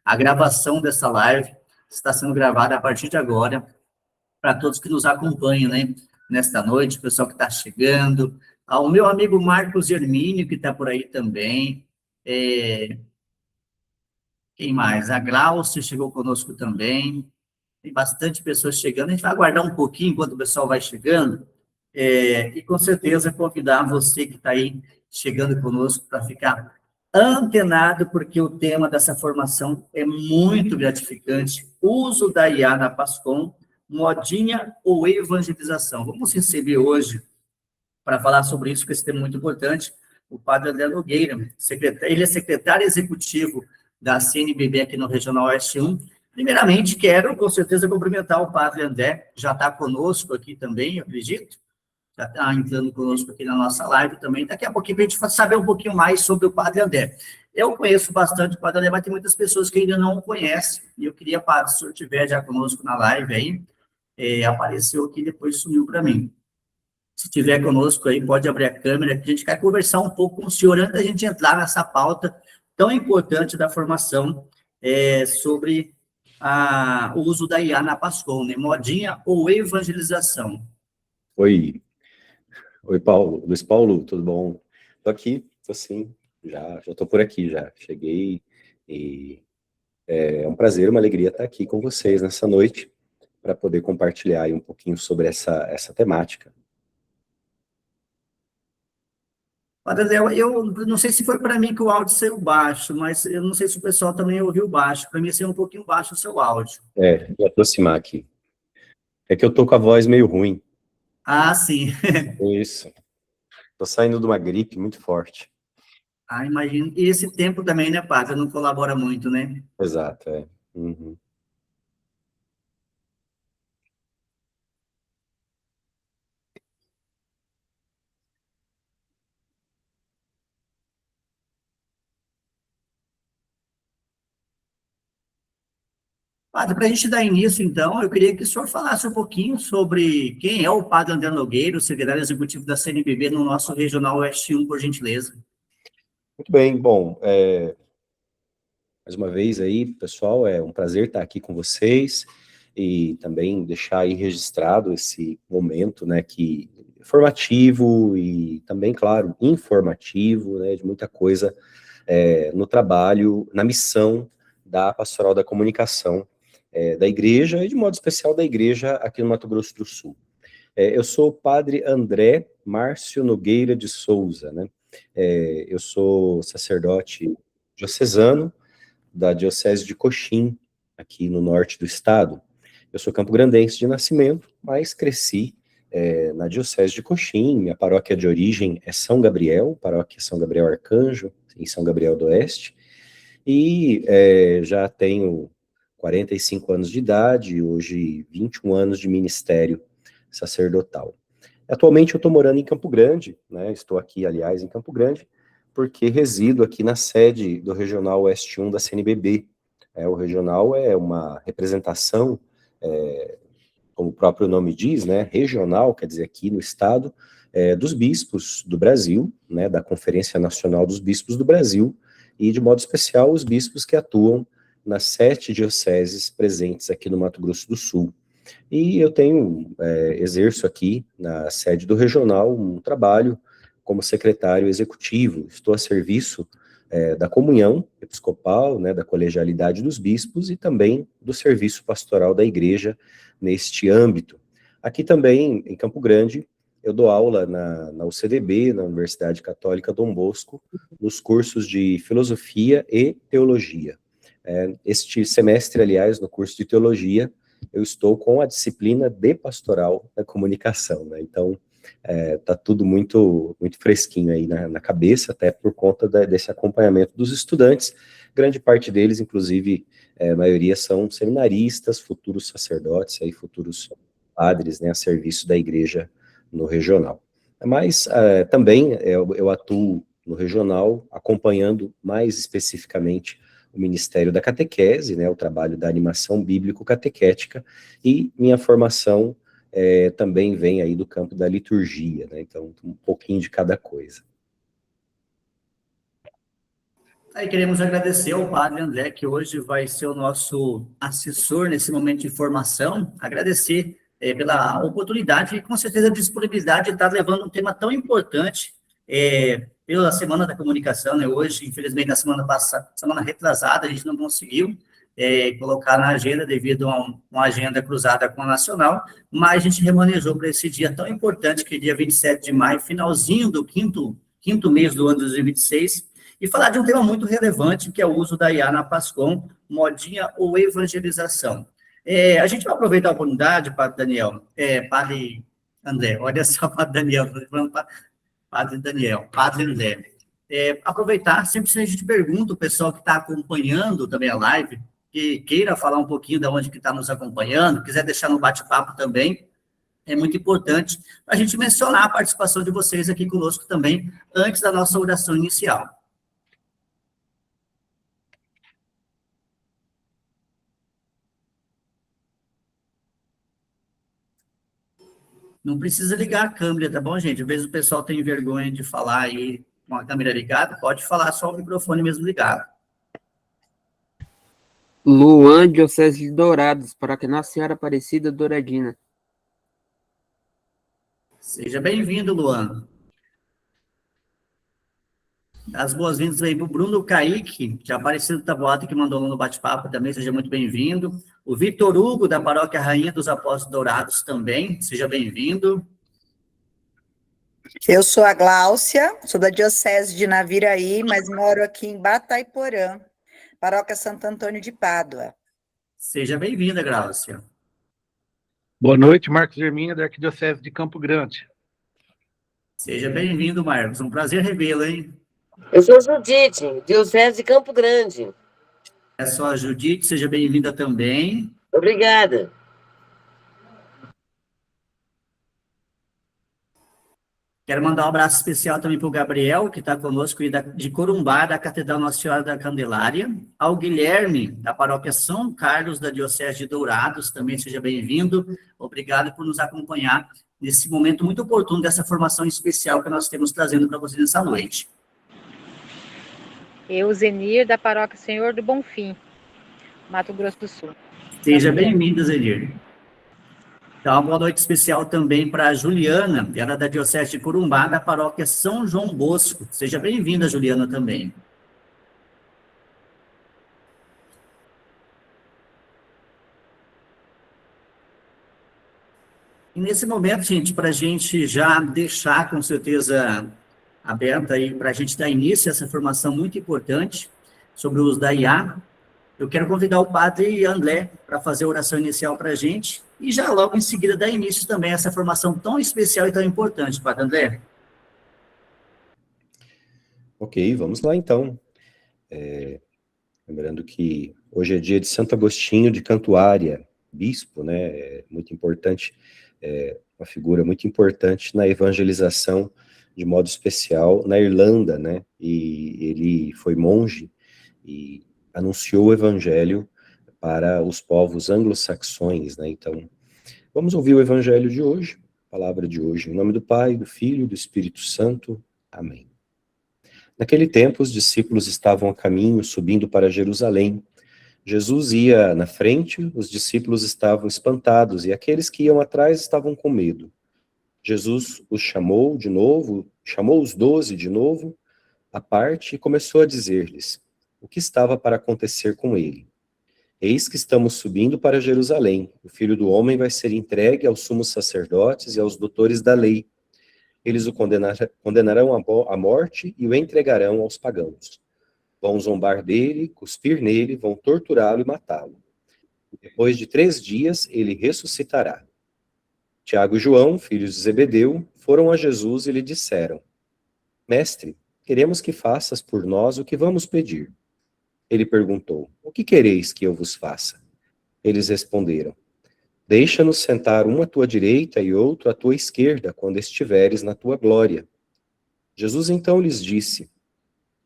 A gravação dessa live está sendo gravada a partir de agora, para todos que nos acompanham, né, nesta noite, o pessoal que está chegando, ao meu amigo Marcos Hermínio, que está por aí também, quem mais? A Glaucia chegou conosco também, tem bastante pessoas chegando, a gente vai aguardar um pouquinho enquanto o pessoal vai chegando, e com certeza convidar você que está aí chegando conosco para ficar antenado, porque o tema dessa formação é muito gratificante, uso da IA na Pascom, modinha ou evangelização. Vamos receber hoje, para falar sobre isso, que esse tema é muito importante, o padre André Nogueira, ele é secretário executivo da CNBB aqui no Regional Oeste 1. Primeiramente, quero, com certeza, cumprimentar o padre André, já está conosco aqui também, eu acredito, já está entrando conosco aqui na nossa live também. Daqui a pouquinho, para a gente saber um pouquinho mais sobre o padre André. Eu conheço bastante o padre André, mas tem muitas pessoas que ainda não o conhecem, e eu queria, padre, se o senhor estiver já conosco na live aí, apareceu aqui e depois sumiu para mim. Se estiver conosco aí, pode abrir a câmera, que a gente quer conversar um pouco com o senhor antes da gente entrar nessa pauta tão importante da formação sobre o uso da IA na Pascom, né? Modinha ou evangelização. Oi, Paulo, Luiz Paulo, tudo bom? Tô aqui, tô sim, já tô por aqui já, cheguei e é um prazer, uma alegria estar aqui com vocês nessa noite para poder compartilhar aí um pouquinho sobre essa temática. Padre André, eu não sei se foi para mim que o áudio saiu baixo, mas eu não sei se o pessoal também ouviu baixo. Para mim saiu um pouquinho baixo o seu áudio. Vou aproximar aqui. É que eu tô com a voz meio ruim. Ah, sim. Isso. Tô saindo de uma gripe muito forte. Ah, imagino. E esse tempo também, né, padre? Não colabora muito, né? Exato, Uhum. Padre, para a gente dar início, então, eu queria que o senhor falasse um pouquinho sobre quem é o padre André Nogueira, o secretário executivo da CNBB no nosso Regional Oeste 1, por gentileza. Muito bem, bom, mais uma vez aí, pessoal, é um prazer estar aqui com vocês e também deixar aí registrado esse momento, né, que é formativo e também, claro, informativo, né, de muita coisa no trabalho, na missão da Pastoral da Comunicação da Igreja e, de modo especial, da Igreja aqui no Mato Grosso do Sul. Eu sou o padre André Márcio Nogueira de Souza, né, eu sou sacerdote diocesano da Diocese de Coxim, aqui no norte do estado. Eu sou campograndense de nascimento, mas cresci na Diocese de Coxim. Minha paróquia de origem é São Gabriel, paróquia São Gabriel Arcanjo, em São Gabriel do Oeste, e já tenho 45 anos de idade, hoje 21 anos de ministério sacerdotal. Atualmente eu estou morando em Campo Grande, né? Estou aqui, aliás, em Campo Grande, porque resido aqui na sede do Regional Oeste 1 da CNBB. O regional é uma representação, como o próprio nome diz, né? Regional, quer dizer, aqui no estado, dos bispos do Brasil, né? Da Conferência Nacional dos Bispos do Brasil, e de modo especial os bispos que atuam nas 7 dioceses presentes aqui no Mato Grosso do Sul. E eu exerço aqui na sede do regional um trabalho como secretário executivo. Estou a serviço da comunhão episcopal, né, da colegialidade dos bispos e também do serviço pastoral da igreja neste âmbito. Aqui também, em Campo Grande, eu dou aula na UCDB, na Universidade Católica Dom Bosco, nos cursos de filosofia e teologia. Este semestre, aliás, no curso de teologia, eu estou com a disciplina de pastoral da comunicação, né? Então, tá tudo muito, muito fresquinho aí na cabeça, até por conta desse acompanhamento dos estudantes. Grande parte deles, inclusive, a maioria são seminaristas, futuros sacerdotes, aí, futuros padres, né, a serviço da igreja no regional. Mas também eu atuo no regional, acompanhando mais especificamente o Ministério da Catequese, né, o trabalho da animação bíblico-catequética, e minha formação também vem aí do campo da liturgia, né, então um pouquinho de cada coisa. Aí queremos agradecer ao Padre André, que hoje vai ser o nosso assessor nesse momento de formação. Agradecer pela oportunidade e, com certeza, a disponibilidade de estar levando um tema tão importante pela Semana da Comunicação, né? Hoje, infelizmente, na semana passada, semana retrasada, a gente não conseguiu colocar na agenda devido a uma agenda cruzada com a nacional, mas a gente remanejou para esse dia tão importante, que é dia 27 de maio, finalzinho do quinto mês do ano de 2026, e falar de um tema muito relevante, que é o uso da IA na Pascom, modinha ou evangelização. A gente vai aproveitar a oportunidade, Padre Daniel, Padre André, olha só, Padre Daniel, Padre Daniel, Padre André. Aproveitar, sempre que a gente pergunta, o pessoal que está acompanhando também a live, que queira falar um pouquinho de onde que está nos acompanhando, quiser deixar no bate-papo também, é muito importante a gente mencionar a participação de vocês aqui conosco também, antes da nossa oração inicial. Não precisa ligar a câmera, tá bom, gente? Às vezes o pessoal tem vergonha de falar aí com a câmera ligada, pode falar só o microfone mesmo ligado. Luan, Diocese de Dourados, Paróquia Nossa Senhora Aparecida, Douradina. Seja bem-vindo, Luan. As boas-vindas aí para o Bruno Kaique, de Aparecido Taboada, que mandou no bate-papo também, seja muito bem-vindo. O Vitor Hugo, da Paróquia Rainha dos Apóstolos Dourados, também, seja bem-vindo. Eu sou a Gláucia, sou da Diocese de Naviraí, mas moro aqui em Batayporã, Paróquia Santo Antônio de Pádua. Seja bem-vinda, Gláucia. Boa noite, Marcos Germinha, da Arquidiocese de Campo Grande. Seja bem-vindo, Marcos. Um prazer revê-lo, hein? Eu sou Judite, Diocese de Campo Grande. É só a Judite, seja bem-vinda também. Obrigada. Quero mandar um abraço especial também para o Gabriel, que está conosco, de Corumbá, da Catedral Nossa Senhora da Candelária. Ao Guilherme, da Paróquia São Carlos, da Diocese de Dourados, também seja bem-vindo. Obrigado por nos acompanhar nesse momento muito oportuno dessa formação especial que nós temos trazendo para vocês nessa noite. Eu, Zenir, da Paróquia Senhor do Bonfim, Mato Grosso do Sul. Seja bem-vinda, Zenir. Então, uma boa noite especial também para a Juliana, ela é da Diocese de Corumbá, da Paróquia São João Bosco. Seja bem-vinda, Juliana, também. E nesse momento, gente, para a gente já deixar, com certeza, aberta aí, para a gente dar início a essa formação muito importante sobre o uso da IA, eu quero convidar o Padre André para fazer a oração inicial para a gente e já logo em seguida dar início também a essa formação tão especial e tão importante, Padre André. Ok, vamos lá então. Lembrando que hoje é dia de Santo Agostinho de Cantuária, bispo, né? É muito importante, uma figura muito importante na evangelização, de modo especial, na Irlanda, né? E ele foi monge e anunciou o evangelho para os povos anglo-saxões, né? Então, vamos ouvir o evangelho de hoje, a palavra de hoje, em nome do Pai, do Filho e do Espírito Santo. Amém. Naquele tempo, os discípulos estavam a caminho, subindo para Jerusalém. Jesus ia na frente, os discípulos estavam espantados, e aqueles que iam atrás estavam com medo. Jesus os chamou de novo, chamou os 12 de novo, à parte, e começou a dizer-lhes o que estava para acontecer com ele. Eis que estamos subindo para Jerusalém. O Filho do Homem vai ser entregue aos sumos sacerdotes e aos doutores da lei. Eles o condenarão à morte e o entregarão aos pagãos. Vão zombar dele, cuspir nele, vão torturá-lo e matá-lo. Depois de 3 dias, ele ressuscitará. Tiago e João, filhos de Zebedeu, foram a Jesus e lhe disseram: Mestre, queremos que faças por nós o que vamos pedir. Ele perguntou: O que quereis que eu vos faça? Eles responderam: Deixa-nos sentar um à tua direita e outro à tua esquerda, quando estiveres na tua glória. Jesus então lhes disse: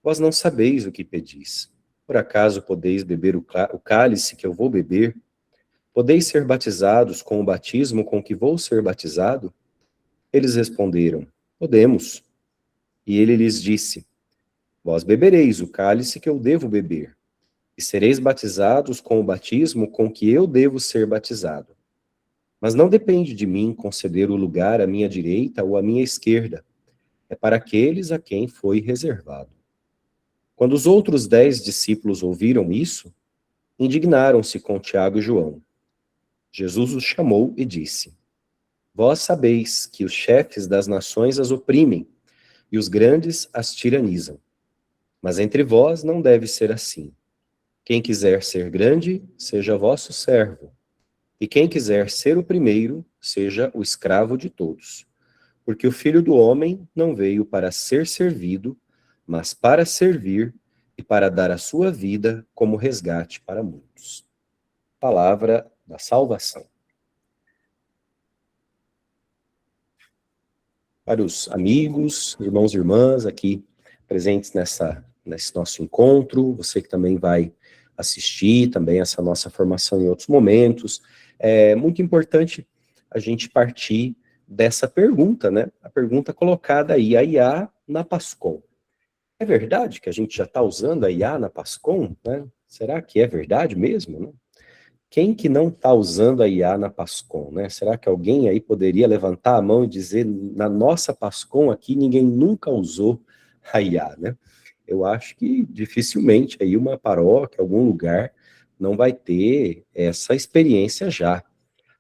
Vós não sabeis o que pedis. Por acaso podeis beber o cálice que eu vou beber? Podeis ser batizados com o batismo com que vou ser batizado? Eles responderam: Podemos. E ele lhes disse: Vós bebereis o cálice que eu devo beber, e sereis batizados com o batismo com que eu devo ser batizado. Mas não depende de mim conceder o lugar à minha direita ou à minha esquerda. É para aqueles a quem foi reservado. Quando os outros 10 discípulos ouviram isso, indignaram-se com Tiago e João. Jesus os chamou e disse: Vós sabeis que os chefes das nações as oprimem, e os grandes as tiranizam. Mas entre vós não deve ser assim. Quem quiser ser grande, seja vosso servo. E quem quiser ser o primeiro, seja o escravo de todos. Porque o Filho do Homem não veio para ser servido, mas para servir e para dar a sua vida como resgate para muitos. Palavra da salvação. Para os amigos, irmãos e irmãs aqui presentes nesse nosso encontro, você que também vai assistir também essa nossa formação em outros momentos, é muito importante a gente partir dessa pergunta, né? A pergunta colocada aí, a IA na Pascom. É verdade que a gente já está usando a IA na Pascom, né? Será que é verdade mesmo, né? Quem que não está usando a IA na Pascom, né? Será que alguém aí poderia levantar a mão e dizer, na nossa Pascom aqui, ninguém nunca usou a IA, né? Eu acho que dificilmente aí uma paróquia, algum lugar, não vai ter essa experiência já.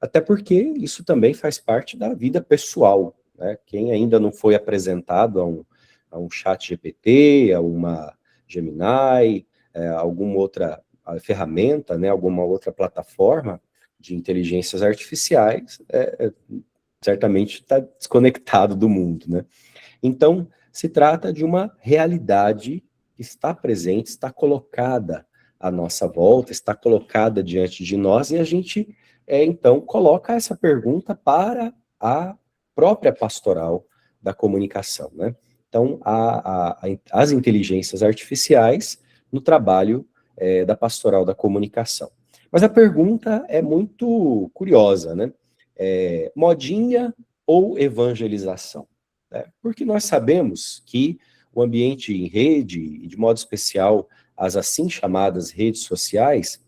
Até porque isso também faz parte da vida pessoal, né? Quem ainda não foi apresentado a um chat GPT, a uma Gemini, alguma outra ferramenta, né, alguma outra plataforma de inteligências artificiais, certamente está desconectado do mundo, né? Então, se trata de uma realidade que está presente, está colocada à nossa volta, está colocada diante de nós, e a gente, então, coloca essa pergunta para a própria pastoral da comunicação, né? Então, as inteligências artificiais no trabalho da pastoral da comunicação. Mas a pergunta é muito curiosa, né? Modinha ou evangelização? Porque nós sabemos que o ambiente em rede, e de modo especial as assim chamadas redes sociais,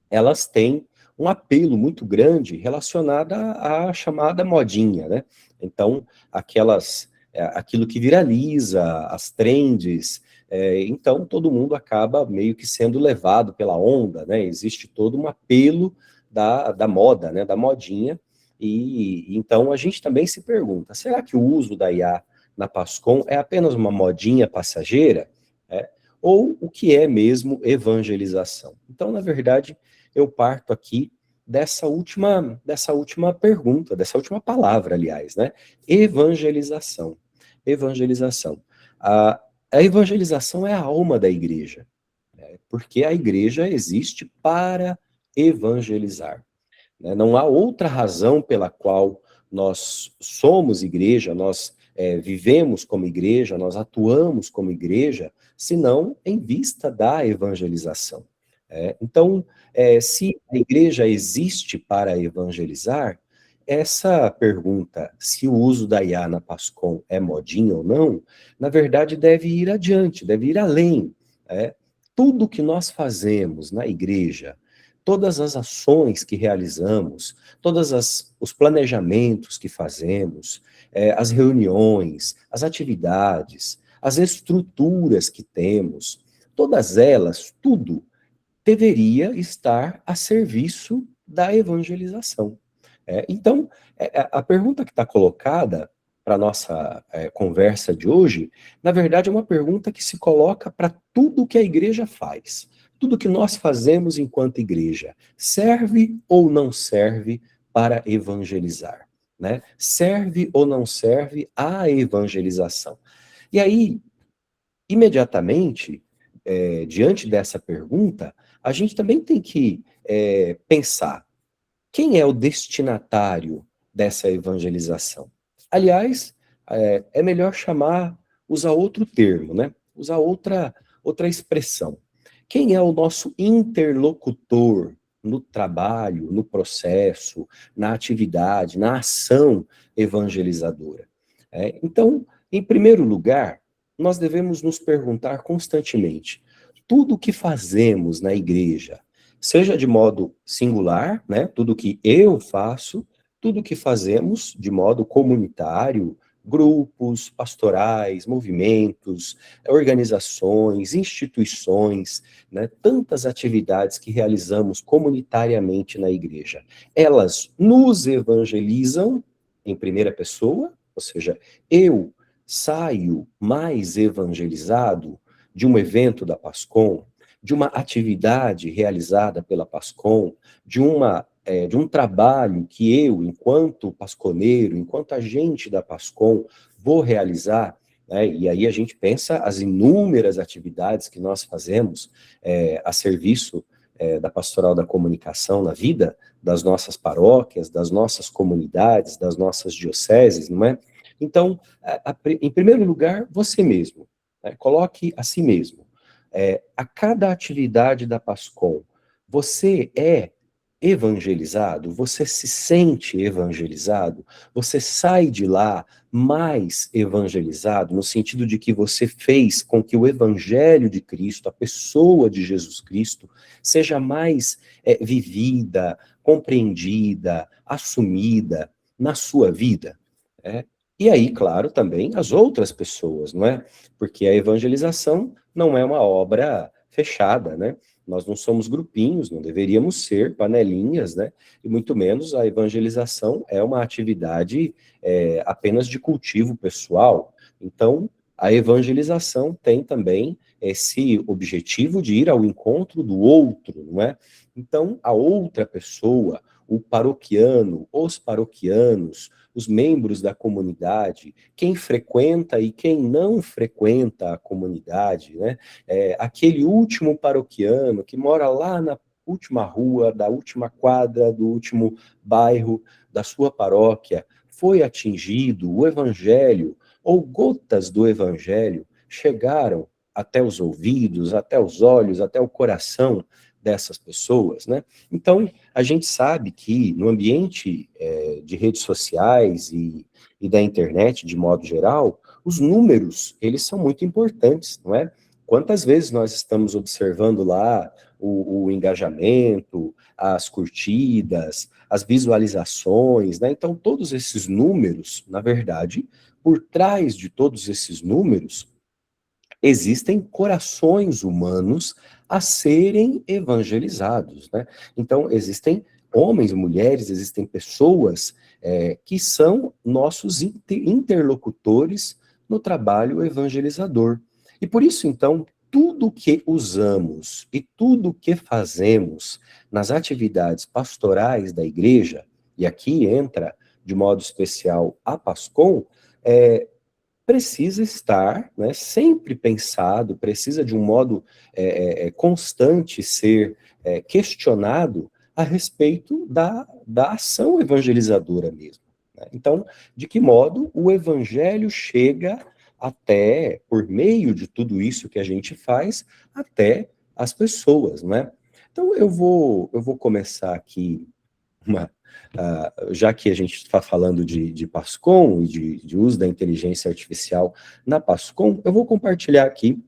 elas têm um apelo muito grande relacionado à chamada modinha, né? Então, aquilo que viraliza, as trends, então todo mundo acaba meio que sendo levado pela onda, né? Existe todo um apelo da moda, né? Da modinha, e então a gente também se pergunta, será que o uso da IA na Pascom é apenas uma modinha passageira? Ou o que é mesmo evangelização? Então, na verdade, eu parto aqui dessa última pergunta, dessa última palavra, aliás, né? Evangelização. Evangelização. A evangelização é a alma da igreja, né? Porque a igreja existe para evangelizar, né? Não há outra razão pela qual nós somos igreja, nós vivemos como igreja, nós atuamos como igreja, senão em vista da evangelização. Então, se a igreja existe para evangelizar, essa pergunta, se o uso da IA na Pascom é modinha ou não, na verdade deve ir adiante, deve ir além. Tudo que nós fazemos na igreja, todas as ações que realizamos, todos os planejamentos que fazemos, as reuniões, as atividades, as estruturas que temos, todas elas, tudo, deveria estar a serviço da evangelização. Então, a pergunta que está colocada para a nossa conversa de hoje, na verdade, é uma pergunta que se coloca para tudo que a igreja faz. Tudo que nós fazemos enquanto igreja, serve ou não serve para evangelizar? Né? Serve ou não serve à evangelização? E aí, imediatamente, diante dessa pergunta, a gente também tem que pensar, quem é o destinatário dessa evangelização? Aliás, é melhor usar outro termo, né? Usar outra expressão. Quem é o nosso interlocutor no trabalho, no processo, na atividade, na ação evangelizadora? Então, em primeiro lugar, nós devemos nos perguntar constantemente, tudo o que fazemos na igreja, seja de modo singular, né, tudo que eu faço, tudo que fazemos de modo comunitário, grupos, pastorais, movimentos, organizações, instituições, né, tantas atividades que realizamos comunitariamente na igreja. Elas nos evangelizam em primeira pessoa, ou seja, eu saio mais evangelizado de um evento da PASCOM, de uma atividade realizada pela PASCOM, de um trabalho que eu, enquanto pasconeiro, enquanto agente da PASCOM, vou realizar, né? E aí a gente pensa as inúmeras atividades que nós fazemos a serviço da Pastoral da Comunicação na vida das nossas paróquias, das nossas comunidades, das nossas dioceses, não é? Então, em primeiro lugar, você mesmo, né? Coloque a si mesmo. A cada atividade da PASCOM, você é evangelizado? Você se sente evangelizado? Você sai de lá mais evangelizado, no sentido de que você fez com que o evangelho de Cristo, a pessoa de Jesus Cristo, seja mais vivida, compreendida, assumida na sua vida? E aí, claro, também as outras pessoas, não é? Porque a evangelização não é uma obra fechada, né? Nós não somos grupinhos, não deveríamos ser panelinhas, né? E muito menos a evangelização é uma atividade apenas de cultivo pessoal. Então, a evangelização tem também esse objetivo de ir ao encontro do outro, não é? Então, a outra pessoa, o paroquiano, os paroquianos, os membros da comunidade, quem frequenta e quem não frequenta a comunidade, né? Aquele último paroquiano que mora lá na última rua, da última quadra, do último bairro da sua paróquia, foi atingido, o evangelho, ou gotas do evangelho, chegaram até os ouvidos, até os olhos, até o coração dessas pessoas, né? Então, a gente sabe que no ambiente de redes sociais e da internet, de modo geral, os números, eles são muito importantes, não é? Quantas vezes nós estamos observando lá o engajamento, as curtidas, as visualizações, né? Então, todos esses números, na verdade, por trás de todos esses números, existem corações humanos a serem evangelizados, né? Então, existem homens, mulheres, existem pessoas que são nossos interlocutores no trabalho evangelizador. E por isso, então, tudo que usamos e tudo que fazemos nas atividades pastorais da igreja, e aqui entra, de modo especial, a PASCOM, precisa estar, né, sempre pensado, precisa de um modo constante ser questionado a respeito da ação evangelizadora mesmo, né? Então, de que modo o evangelho chega até, por meio de tudo isso que a gente faz, até as pessoas, né? Então, eu vou começar aqui já que a gente está falando de PASCOM e de uso da inteligência artificial na PASCOM, eu vou compartilhar aqui,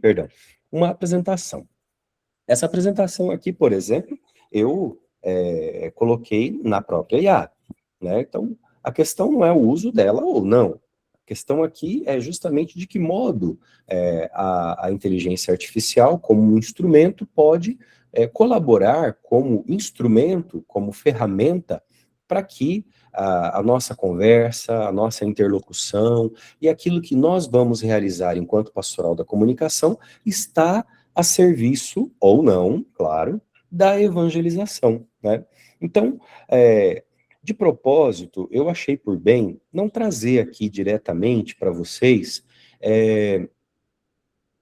perdão, uma apresentação. Essa apresentação aqui, por exemplo, eu coloquei na própria IA, né? Então, a questão não é o uso dela ou não. A questão aqui é justamente de que modo a inteligência artificial, como um instrumento, pode colaborar como instrumento, como ferramenta, para que a nossa conversa, a nossa interlocução e aquilo que nós vamos realizar enquanto pastoral da comunicação está a serviço, ou não, claro, da evangelização, né? Então, de propósito, eu achei por bem não trazer aqui diretamente para vocês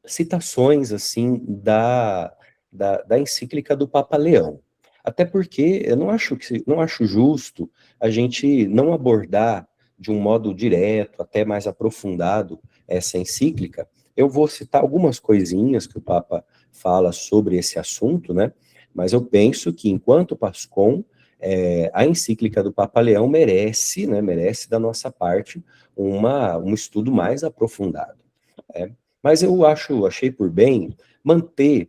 citações, assim, da encíclica do Papa Leão. Até porque eu não acho justo a gente não abordar de um modo direto, até mais aprofundado, essa encíclica. Eu vou citar algumas coisinhas que o Papa fala sobre esse assunto, né? Mas eu penso que, enquanto PASCOM, a encíclica do Papa Leão merece, né, merece da nossa parte um estudo mais aprofundado. Mas eu achei por bem manter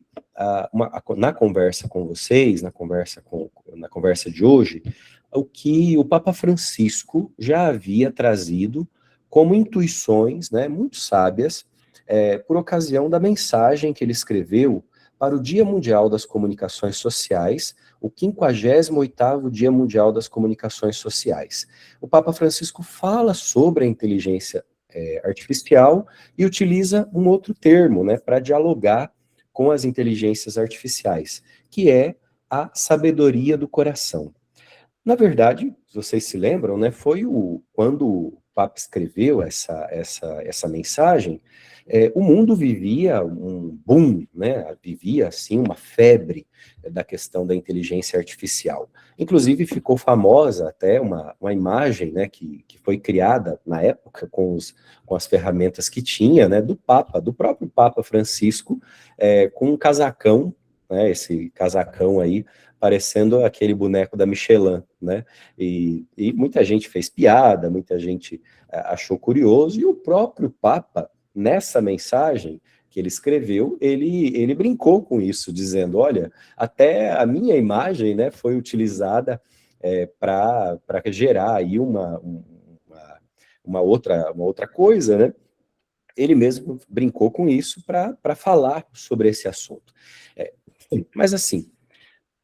na conversa com vocês, na conversa de hoje, o que o Papa Francisco já havia trazido como intuições, né, muito sábias, por ocasião da mensagem que ele escreveu para o Dia Mundial das Comunicações Sociais, o 58º Dia Mundial das Comunicações Sociais. O Papa Francisco fala sobre a inteligência artificial e utiliza um outro termo, né, para dialogar com as inteligências artificiais, que é a sabedoria do coração. Na verdade, vocês se lembram, né, foi quando o Papa escreveu essa mensagem, o mundo vivia um boom, né, vivia, assim, uma febre da questão da inteligência artificial. Inclusive, ficou famosa até uma imagem, né, que foi criada na época com as ferramentas que tinha, né, do próprio Papa Francisco, com um casacão, né, esse casacão aí, parecendo aquele boneco da Michelin, né, e muita gente fez piada, muita gente achou curioso, e o próprio Papa, nessa mensagem que ele escreveu, ele brincou com isso, dizendo, olha, até a minha imagem, né, foi utilizada para gerar aí uma outra coisa, né. Ele mesmo brincou com isso para falar sobre esse assunto. Mas assim,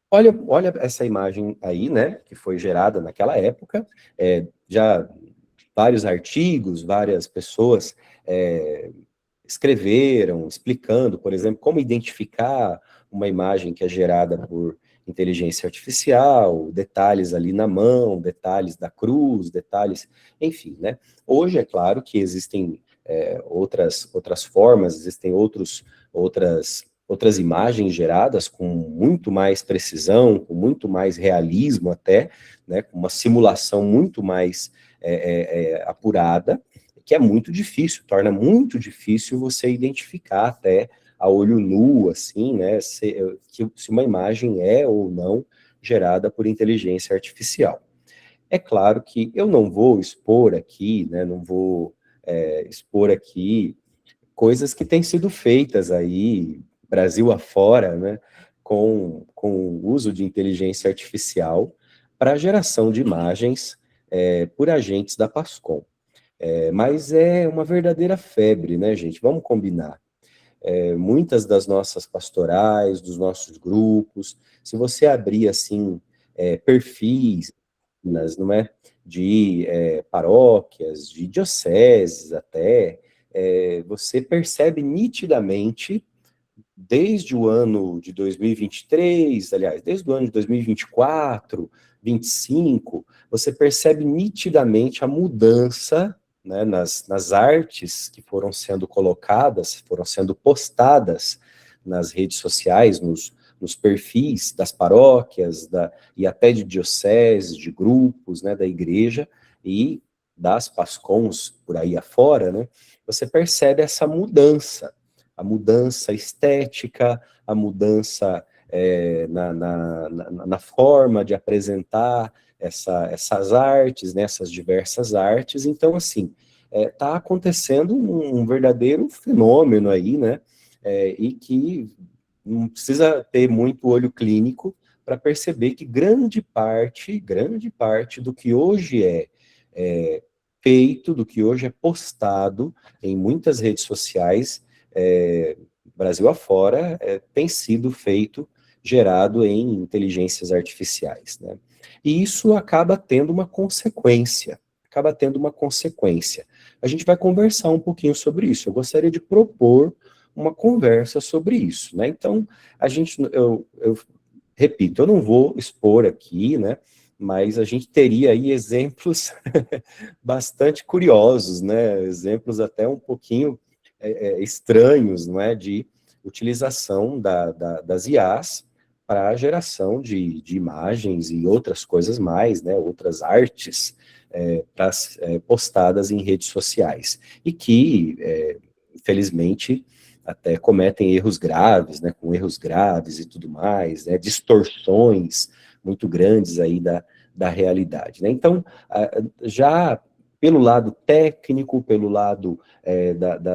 olha essa imagem aí, né, que foi gerada naquela época, já vários artigos, várias pessoas escreveram, explicando, por exemplo, como identificar uma imagem que é gerada por inteligência artificial, detalhes ali na mão, detalhes da cruz, detalhes, enfim, né. Hoje, é claro que existem outras formas, existem outras imagens geradas com muito mais precisão, com muito mais realismo até, né, com uma simulação muito mais apurada, que é muito difícil, torna muito difícil você identificar até a olho nu, assim, né, se uma imagem é ou não gerada por inteligência artificial. É claro que eu não vou expor aqui, né, não vou expor aqui coisas que têm sido feitas aí, Brasil afora, né, com o uso de inteligência artificial para a geração de imagens por agentes da Pascom. Mas é uma verdadeira febre, né, gente? Vamos combinar. Muitas das nossas pastorais, dos nossos grupos, se você abrir, assim, perfis, não é? De paróquias, de dioceses até, você percebe nitidamente, desde o ano de 2023, aliás, desde o ano de 2024, 25, você percebe nitidamente a mudança, né, nas artes que foram sendo colocadas, foram sendo postadas nas redes sociais, nos perfis das paróquias, e até de dioceses, de grupos, né, da igreja, e das pascons por aí afora, né, você percebe essa mudança, a mudança estética, a mudança na forma de apresentar essas artes, né, essas diversas artes. Então, assim, está acontecendo um verdadeiro fenômeno aí, né, e que não precisa ter muito olho clínico para perceber que grande parte do que hoje é feito, do que hoje é postado em muitas redes sociais, Brasil afora, tem sido feito, gerado em inteligências artificiais, né? E isso acaba tendo uma consequência, A gente vai conversar um pouquinho sobre isso. Eu gostaria de propor uma conversa sobre isso, né? Então, eu repito, eu não vou expor aqui, né? Mas a gente teria aí exemplos bastante curiosos, né? Exemplos até um pouquinho estranhos, não é? De utilização das IAs para a geração de imagens e outras coisas mais, né? Outras artes postadas em redes sociais. E que, infelizmente, até cometem erros graves, né, com erros graves e tudo mais, né, distorções muito grandes aí da realidade, né. Então, já pelo lado técnico, pelo lado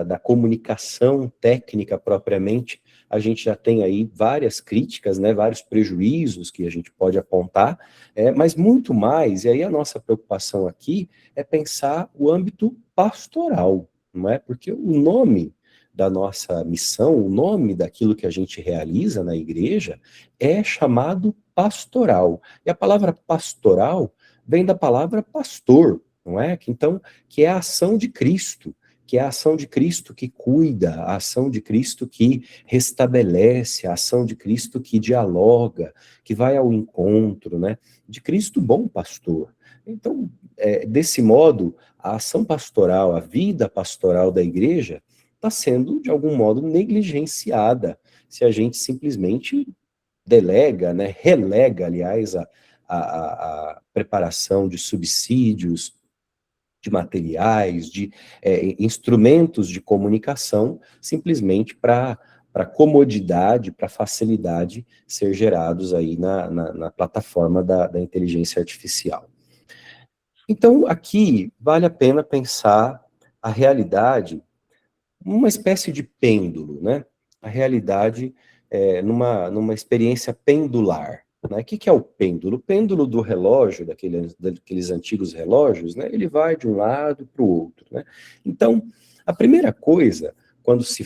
da comunicação técnica propriamente, a gente já tem aí várias críticas, né, vários prejuízos que a gente pode apontar, mas muito mais, e aí a nossa preocupação aqui é pensar o âmbito pastoral, não é? Porque o nome da nossa missão, o nome daquilo que a gente realiza na igreja é chamado pastoral. E a palavra pastoral vem da palavra pastor, não é? Então, que é a ação de Cristo, que é a ação de Cristo que cuida, a ação de Cristo que restabelece, a ação de Cristo que dialoga, que vai ao encontro, né? De Cristo bom pastor. Então, desse modo, a ação pastoral, a vida pastoral da igreja está sendo, de algum modo, negligenciada, se a gente simplesmente delega, né, relega, aliás, a preparação de subsídios, de materiais, de instrumentos de comunicação, simplesmente para comodidade, para facilidade ser gerados aí na plataforma da inteligência artificial. Então, aqui vale a pena pensar a realidade, uma espécie de pêndulo, né? A realidade numa experiência pendular. Né? O que é o pêndulo? O pêndulo do relógio, daqueles antigos relógios, né? Ele vai de um lado para o outro. Né? Então, a primeira coisa, quando se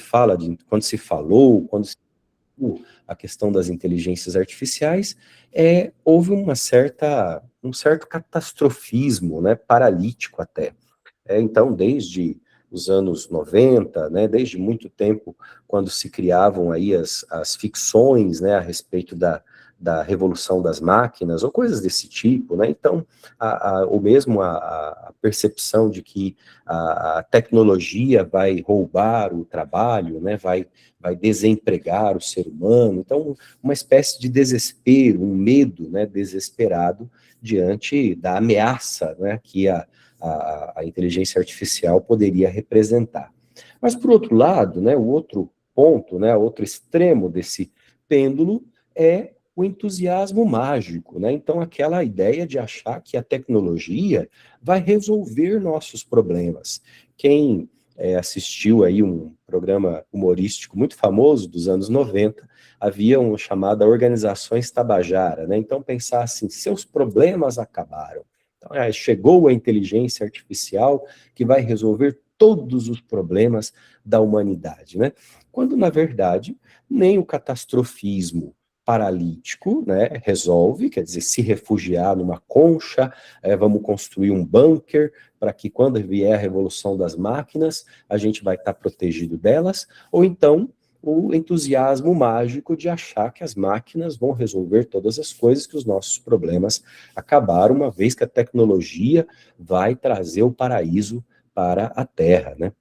falou a questão das inteligências artificiais, houve um certo catastrofismo, né? Paralítico até. Então, desde os anos 90, né, desde muito tempo, quando se criavam aí as ficções, né, a respeito da revolução das máquinas, ou coisas desse tipo, né, então, ou mesmo a percepção de que a tecnologia vai roubar o trabalho, né, vai desempregar o ser humano, então, uma espécie de desespero, um medo, né, desesperado diante da ameaça, né, que a inteligência artificial poderia representar. Mas, por outro lado, né, o outro ponto, né, o outro extremo desse pêndulo é o entusiasmo mágico, né? Então, aquela ideia de achar que a tecnologia vai resolver nossos problemas. Quem assistiu aí um programa humorístico muito famoso dos anos 90, havia uma chamada Organizações Tabajara, né? Então, pensar assim, seus problemas acabaram. Então, chegou a inteligência artificial que vai resolver todos os problemas da humanidade, né? Quando, na verdade, nem o catastrofismo paralítico, né, resolve, quer dizer, se refugiar numa concha, vamos construir um bunker para que quando vier a revolução das máquinas, a gente vai estar protegido delas, ou então o entusiasmo mágico de achar que as máquinas vão resolver todas as coisas, que os nossos problemas acabaram, uma vez que a tecnologia vai trazer o paraíso para a Terra, né?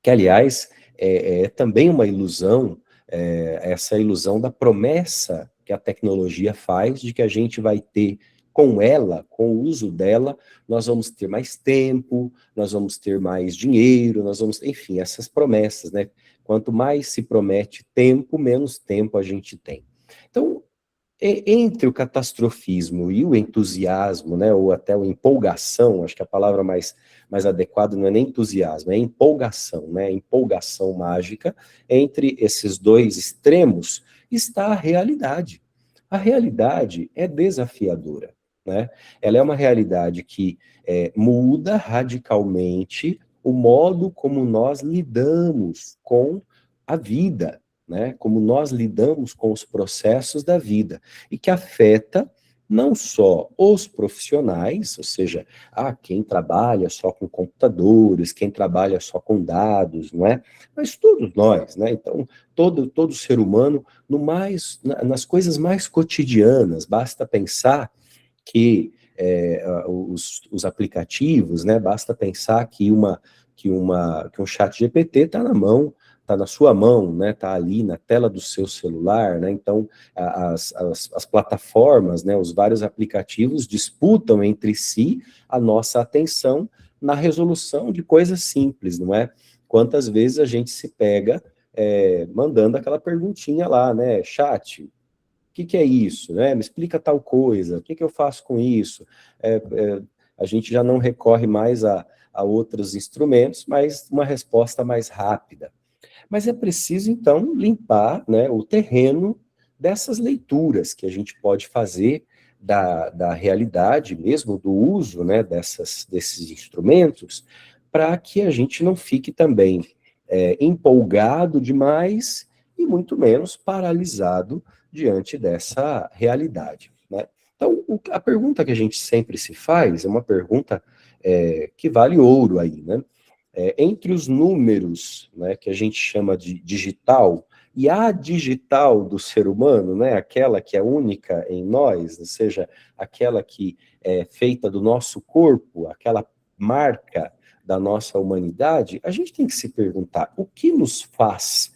Que, aliás, é também uma ilusão, essa ilusão da promessa que a tecnologia faz de que a gente vai ter com ela, com o uso dela, nós vamos ter mais tempo, nós vamos ter mais dinheiro, enfim, essas promessas, né? Quanto mais se promete tempo, menos tempo a gente tem. Então, entre o catastrofismo e o entusiasmo, né, ou até a empolgação, acho que a palavra mais adequada não é nem entusiasmo, é empolgação, né, empolgação mágica, entre esses dois extremos está a realidade. A realidade é desafiadora, né? Ela é uma realidade que muda radicalmente o modo como nós lidamos com a vida, né, como nós lidamos com os processos da vida, e que afeta não só os profissionais, ou seja, quem trabalha só com computadores, quem trabalha só com dados, não é? Mas todos nós, né? Então, todo ser humano, nas coisas mais cotidianas, basta pensar que os aplicativos, né? Basta pensar que um chat GPT está na sua mão, né? Está ali na tela do seu celular, né? Então, as plataformas, né? Os vários aplicativos disputam entre si a nossa atenção na resolução de coisas simples, não é? Quantas vezes a gente se pega mandando aquela perguntinha lá, né? Chat, o que é isso, né? Me explica tal coisa, o que eu faço com isso? a gente já não recorre mais a outros instrumentos, mas uma resposta mais rápida. Mas é preciso, então, limpar, né, o terreno dessas leituras que a gente pode fazer da realidade mesmo, do uso, né, desses instrumentos, para que a gente não fique também empolgado demais e muito menos paralisado diante dessa realidade, né? Então, a pergunta que a gente sempre se faz é uma pergunta que vale ouro aí, né? Entre os números, né, que a gente chama de digital, e a digital do ser humano, né, aquela que é única em nós, ou seja, aquela que é feita do nosso corpo, aquela marca da nossa humanidade, a gente tem que se perguntar, o que nos faz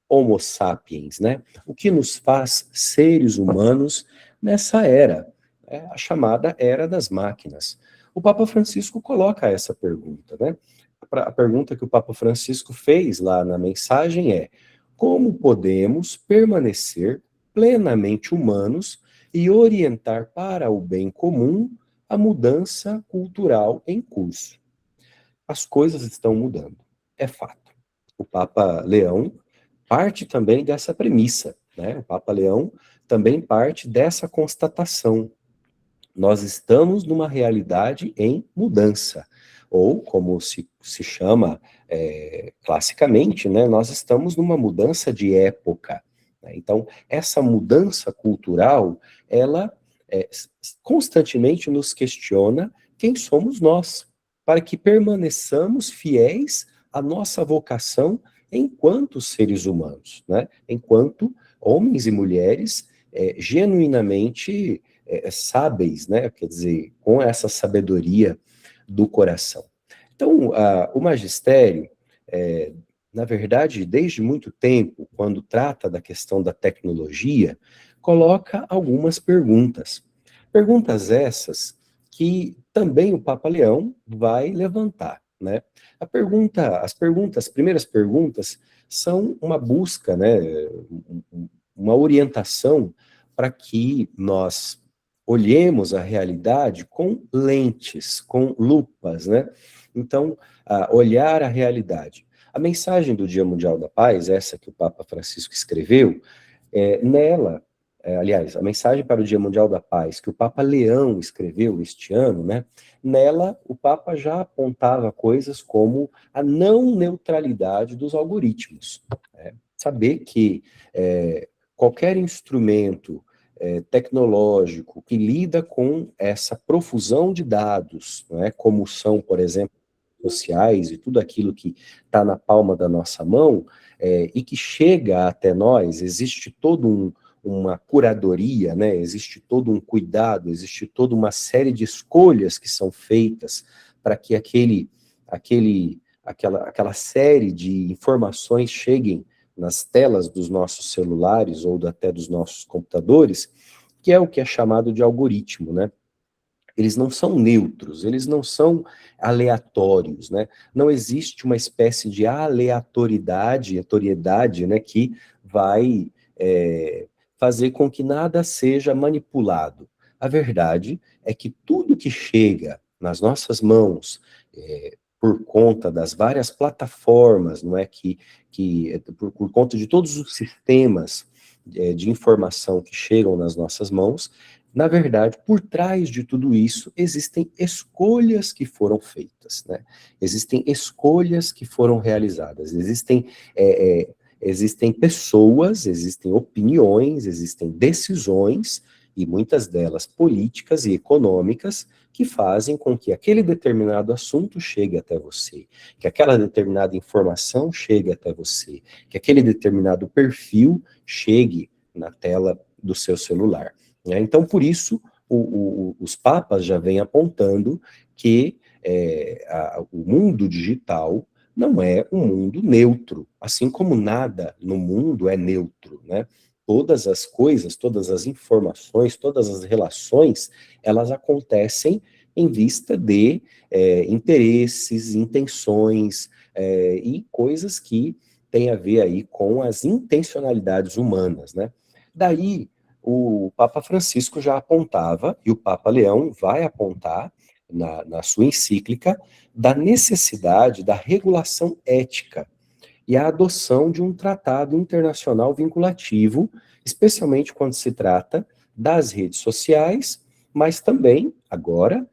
Homo sapiens, né? O que nos faz seres humanos nessa era, a chamada era das máquinas? O Papa Francisco coloca essa pergunta, né? A pergunta que o Papa Francisco fez lá na mensagem é: como podemos permanecer plenamente humanos e orientar para o bem comum a mudança cultural em curso? As coisas estão mudando, é fato. O Papa Leão parte também dessa premissa, né? O Papa Leão também parte dessa constatação. Nós estamos numa realidade em mudança, ou como se chama classicamente, né? Nós estamos numa mudança de época, né? Então, essa mudança cultural, ela constantemente nos questiona quem somos nós, para que permaneçamos fiéis à nossa vocação enquanto seres humanos, né? Enquanto homens e mulheres genuinamente sábeis, né? Quer dizer, com essa sabedoria do coração. Então, o magistério, na verdade, desde muito tempo, quando trata da questão da tecnologia, coloca algumas perguntas. Perguntas essas que também o Papa Leão vai levantar, né? As primeiras perguntas são uma busca, né? Uma orientação para que nós olhemos a realidade com lentes, com lupas, né? Então, olhar a realidade. A mensagem do Dia Mundial da Paz, essa que o Papa Francisco escreveu, nela, aliás, a mensagem para o Dia Mundial da Paz, que o Papa Leão escreveu este ano, né? Nela, o Papa já apontava coisas como a não neutralidade dos algoritmos. Né? Saber que qualquer instrumento tecnológico que lida com essa profusão de dados, né, como são, por exemplo, sociais e tudo aquilo que está na palma da nossa mão, e que chega até nós, existe todo uma curadoria, né, existe todo um cuidado, existe toda uma série de escolhas que são feitas para que aquela série de informações cheguem nas telas dos nossos celulares ou até dos nossos computadores, que é o que é chamado de algoritmo, né? Eles não são neutros, eles não são aleatórios, né? Não existe uma espécie de aleatoriedade, né, que vai fazer com que nada seja manipulado. A verdade é que tudo que chega nas nossas mãos, por conta das várias plataformas, não é, por conta de todos os sistemas de informação que chegam nas nossas mãos, na verdade, por trás de tudo isso, existem escolhas que foram feitas, né? Existem escolhas que foram realizadas, existem pessoas, existem opiniões, existem decisões, e muitas delas políticas e econômicas, que fazem com que aquele determinado assunto chegue até você, que aquela determinada informação chegue até você, que aquele determinado perfil chegue na tela do seu celular. Né? Então, por isso, os papas já vêm apontando que o mundo digital não é um mundo neutro, assim como nada no mundo é neutro, né? Todas as coisas, todas as informações, todas as relações, elas acontecem em vista de interesses, intenções e coisas que têm a ver aí com as intencionalidades humanas, né? Daí, o Papa Francisco já apontava, e o Papa Leão vai apontar, na sua encíclica, da necessidade da regulação ética e a adoção de um tratado internacional vinculativo, especialmente quando se trata das redes sociais, mas também, agora,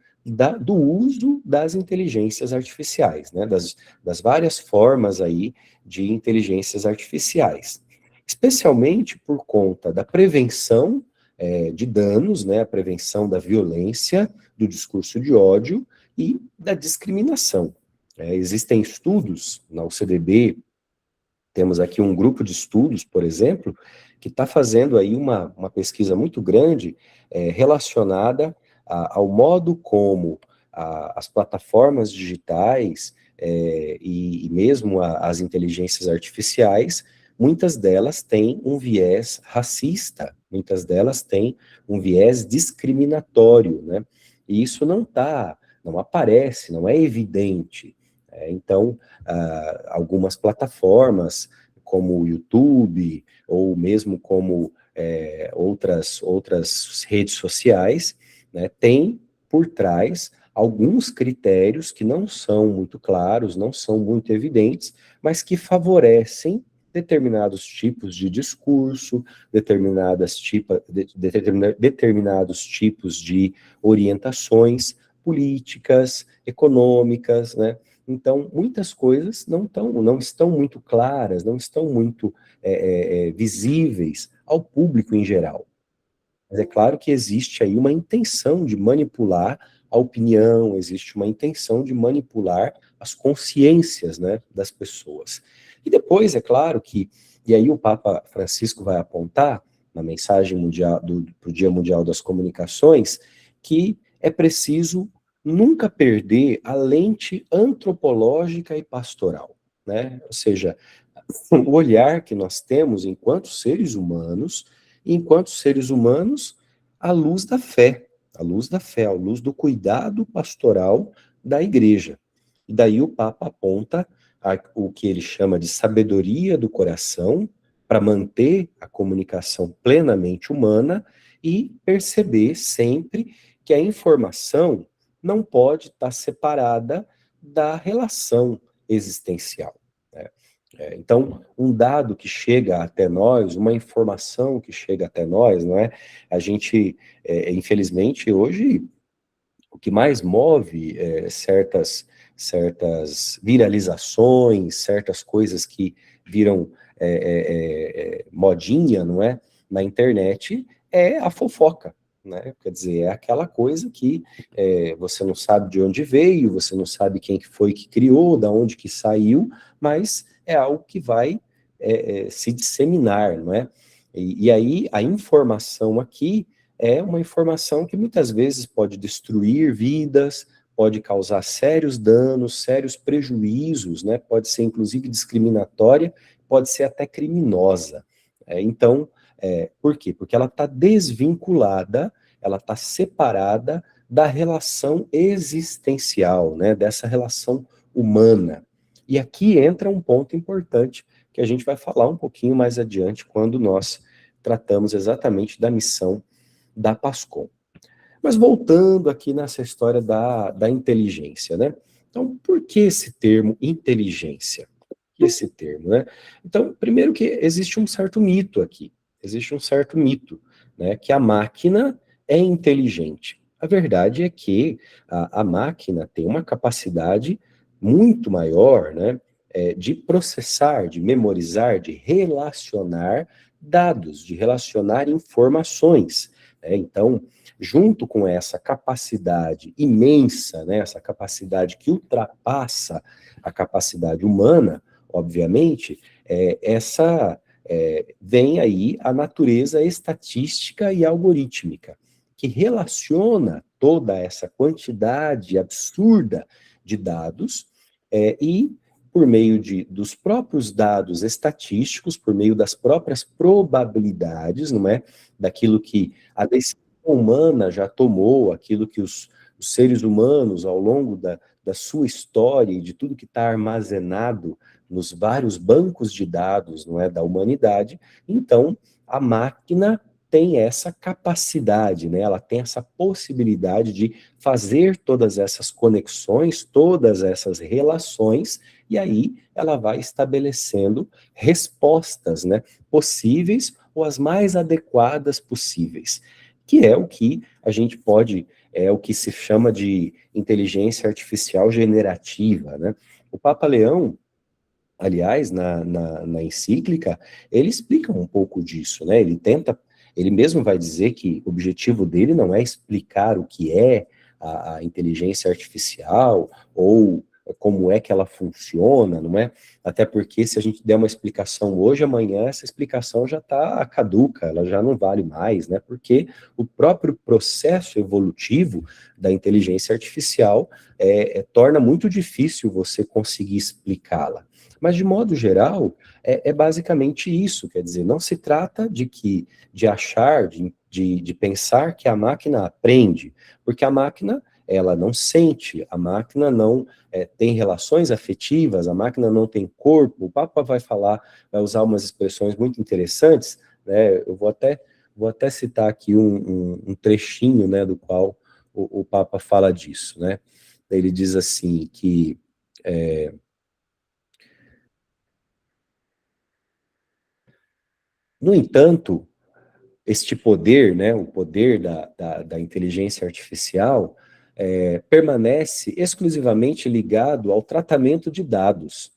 do uso das inteligências artificiais, né, das várias formas aí de inteligências artificiais, especialmente por conta da prevenção de danos, né, a prevenção da violência, do discurso de ódio e da discriminação. Existem estudos na UCDB, temos aqui um grupo de estudos, por exemplo, que está fazendo aí uma pesquisa muito grande relacionada ao modo como as plataformas digitais e mesmo as inteligências artificiais, muitas delas têm um viés racista, muitas delas têm um viés discriminatório, né? E isso não aparece, não é evidente. Então, algumas plataformas, como o YouTube, ou mesmo como outras redes sociais, né, têm por trás alguns critérios que não são muito claros, não são muito evidentes, mas que favorecem determinados tipos de discurso, determinados tipos de orientações políticas, econômicas, né? Então, muitas coisas não estão muito claras, não estão muito visíveis ao público em geral. Mas é claro que existe aí uma intenção de manipular a opinião, existe uma intenção de manipular as consciências, né, das pessoas. E depois, é claro que, e aí o Papa Francisco vai apontar, na mensagem mundial para o Dia Mundial das Comunicações, que é preciso nunca perder a lente antropológica e pastoral, né? Ou seja, o olhar que nós temos enquanto seres humanos, à luz da fé, à luz do cuidado pastoral da igreja. E daí o Papa aponta o que ele chama de sabedoria do coração, para manter a comunicação plenamente humana e perceber sempre que a informação não pode estar separada da relação existencial, né? Então, um dado que chega até nós, uma informação que chega até nós, não é? A gente, infelizmente, hoje, o que mais move certas viralizações, certas coisas que viram modinha, não é? Na internet, é a fofoca, né? Quer dizer, é aquela coisa que você não sabe de onde veio, você não sabe quem que foi que criou, da onde que saiu, mas é algo que vai se disseminar, não é? E aí, a informação aqui é uma informação que muitas vezes pode destruir vidas, pode causar sérios danos, sérios prejuízos, né? Pode ser inclusive discriminatória, pode ser até criminosa. Então, por quê? Porque ela está desvinculada, ela está separada da relação existencial, né? Dessa relação humana. E aqui entra um ponto importante que a gente vai falar um pouquinho mais adiante quando nós tratamos exatamente da missão da PASCOM. Mas voltando aqui nessa história da inteligência, né? Então, por que esse termo inteligência? Esse termo, né? Então, primeiro que existe um certo mito aqui. Existe um certo mito, né? Que a máquina é inteligente. A verdade é que a máquina tem uma capacidade muito maior, né? De processar, de memorizar, de relacionar dados, de relacionar informações. Então, junto com essa capacidade imensa, né, essa capacidade que ultrapassa a capacidade humana, obviamente, vem aí a natureza estatística e algorítmica, que relaciona toda essa quantidade absurda de dados e, por meio dos próprios dados estatísticos, por meio das próprias probabilidades, não é? Daquilo que a decisão humana já tomou, aquilo que os seres humanos, ao longo da sua história e de tudo que está armazenado nos vários bancos de dados, não é, da humanidade, então a máquina tem essa capacidade, né? Ela tem essa possibilidade de fazer todas essas conexões, todas essas relações, e aí ela vai estabelecendo respostas, né, possíveis ou as mais adequadas possíveis, que é o que a gente pode, é o que se chama de inteligência artificial generativa, né? O Papa Leão, aliás, na encíclica, ele explica um pouco disso, né? Ele mesmo vai dizer que o objetivo dele não é explicar o que é a inteligência artificial ou como é que ela funciona, não é? Até porque se a gente der uma explicação hoje, amanhã essa explicação já está caduca, ela já não vale mais, né? Porque o próprio processo evolutivo da inteligência artificial torna muito difícil você conseguir explicá-la. Mas, de modo geral, é basicamente isso, quer dizer, não se trata de achar, de pensar que a máquina aprende, porque a máquina, ela não sente, a máquina não tem relações afetivas, a máquina não tem corpo. O Papa vai usar umas expressões muito interessantes, né? Eu vou até citar aqui um trechinho, né, do qual o Papa fala disso, né? Ele diz assim que no entanto, este poder, né, o poder da inteligência artificial, permanece exclusivamente ligado ao tratamento de dados.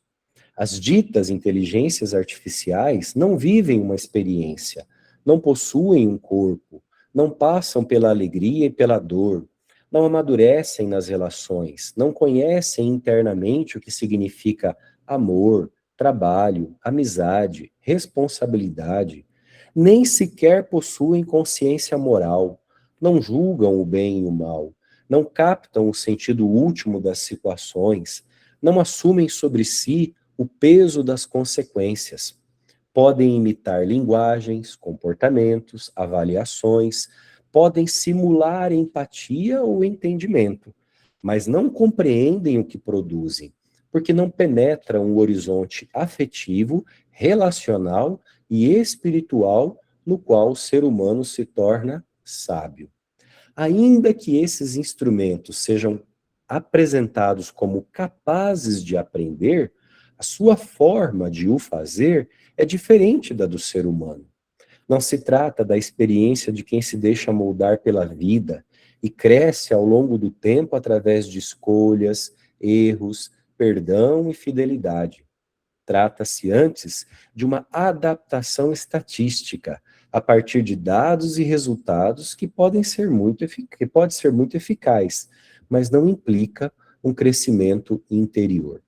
As ditas inteligências artificiais não vivem uma experiência, não possuem um corpo, não passam pela alegria e pela dor, não amadurecem nas relações, não conhecem internamente o que significa amor, trabalho, amizade, responsabilidade, nem sequer possuem consciência moral, não julgam o bem e o mal, não captam o sentido último das situações, não assumem sobre si o peso das consequências. Podem imitar linguagens, comportamentos, avaliações, podem simular empatia ou entendimento, mas não compreendem o que produzem, porque não penetram o horizonte afetivo, relacional e espiritual no qual o ser humano se torna sábio. Ainda que esses instrumentos sejam apresentados como capazes de aprender, a sua forma de o fazer é diferente da do ser humano. Não se trata da experiência de quem se deixa moldar pela vida e cresce ao longo do tempo através de escolhas, erros, perdão e fidelidade. Trata-se antes de uma adaptação estatística, a partir de dados e resultados que pode ser muito eficaz, mas não implica um crescimento interior.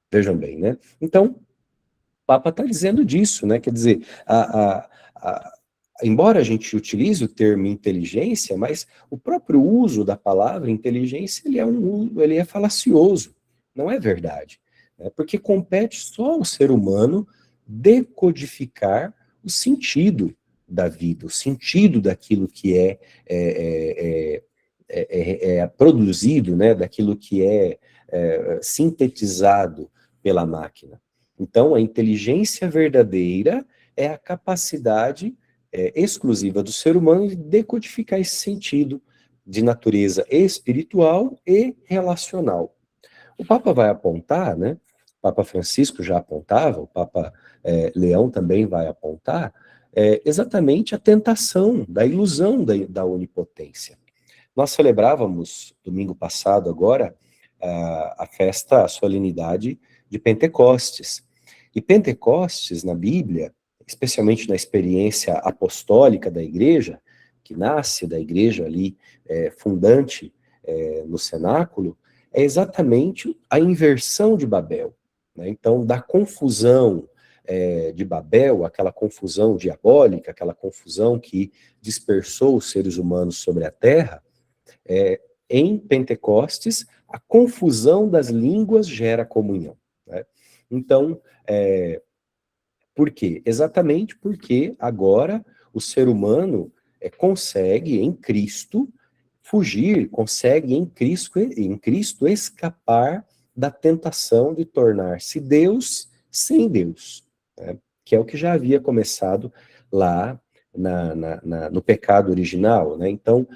Vejam bem, né? Então, o Papa está dizendo disso, né? Quer dizer, embora a gente utilize o termo inteligência, mas o próprio uso da palavra inteligência, ele é falacioso, não é verdade. Né? Porque compete só ao ser humano decodificar o sentido da vida, o sentido daquilo que é produzido, né? Daquilo que é sintetizado pela máquina. Então, a inteligência verdadeira é a capacidade exclusiva do ser humano de decodificar esse sentido de natureza espiritual e relacional. O Papa vai apontar, né? O Papa Francisco já apontava, o Papa Leão também vai apontar, exatamente a tentação da ilusão da onipotência. Nós celebrávamos, domingo passado agora, a festa, a solenidade de Pentecostes. E Pentecostes, na Bíblia, especialmente na experiência apostólica da igreja, que nasce da igreja ali, fundante no cenáculo, é exatamente a inversão de Babel. Né? Então, da confusão de Babel, aquela confusão diabólica, aquela confusão que dispersou os seres humanos sobre a terra, em Pentecostes, a confusão das línguas gera comunhão. Né? Então, por quê? Exatamente porque agora o ser humano consegue, em Cristo, fugir, consegue em Cristo escapar da tentação de tornar-se Deus sem Deus, né? Que é o que já havia começado lá no pecado original, né? Então,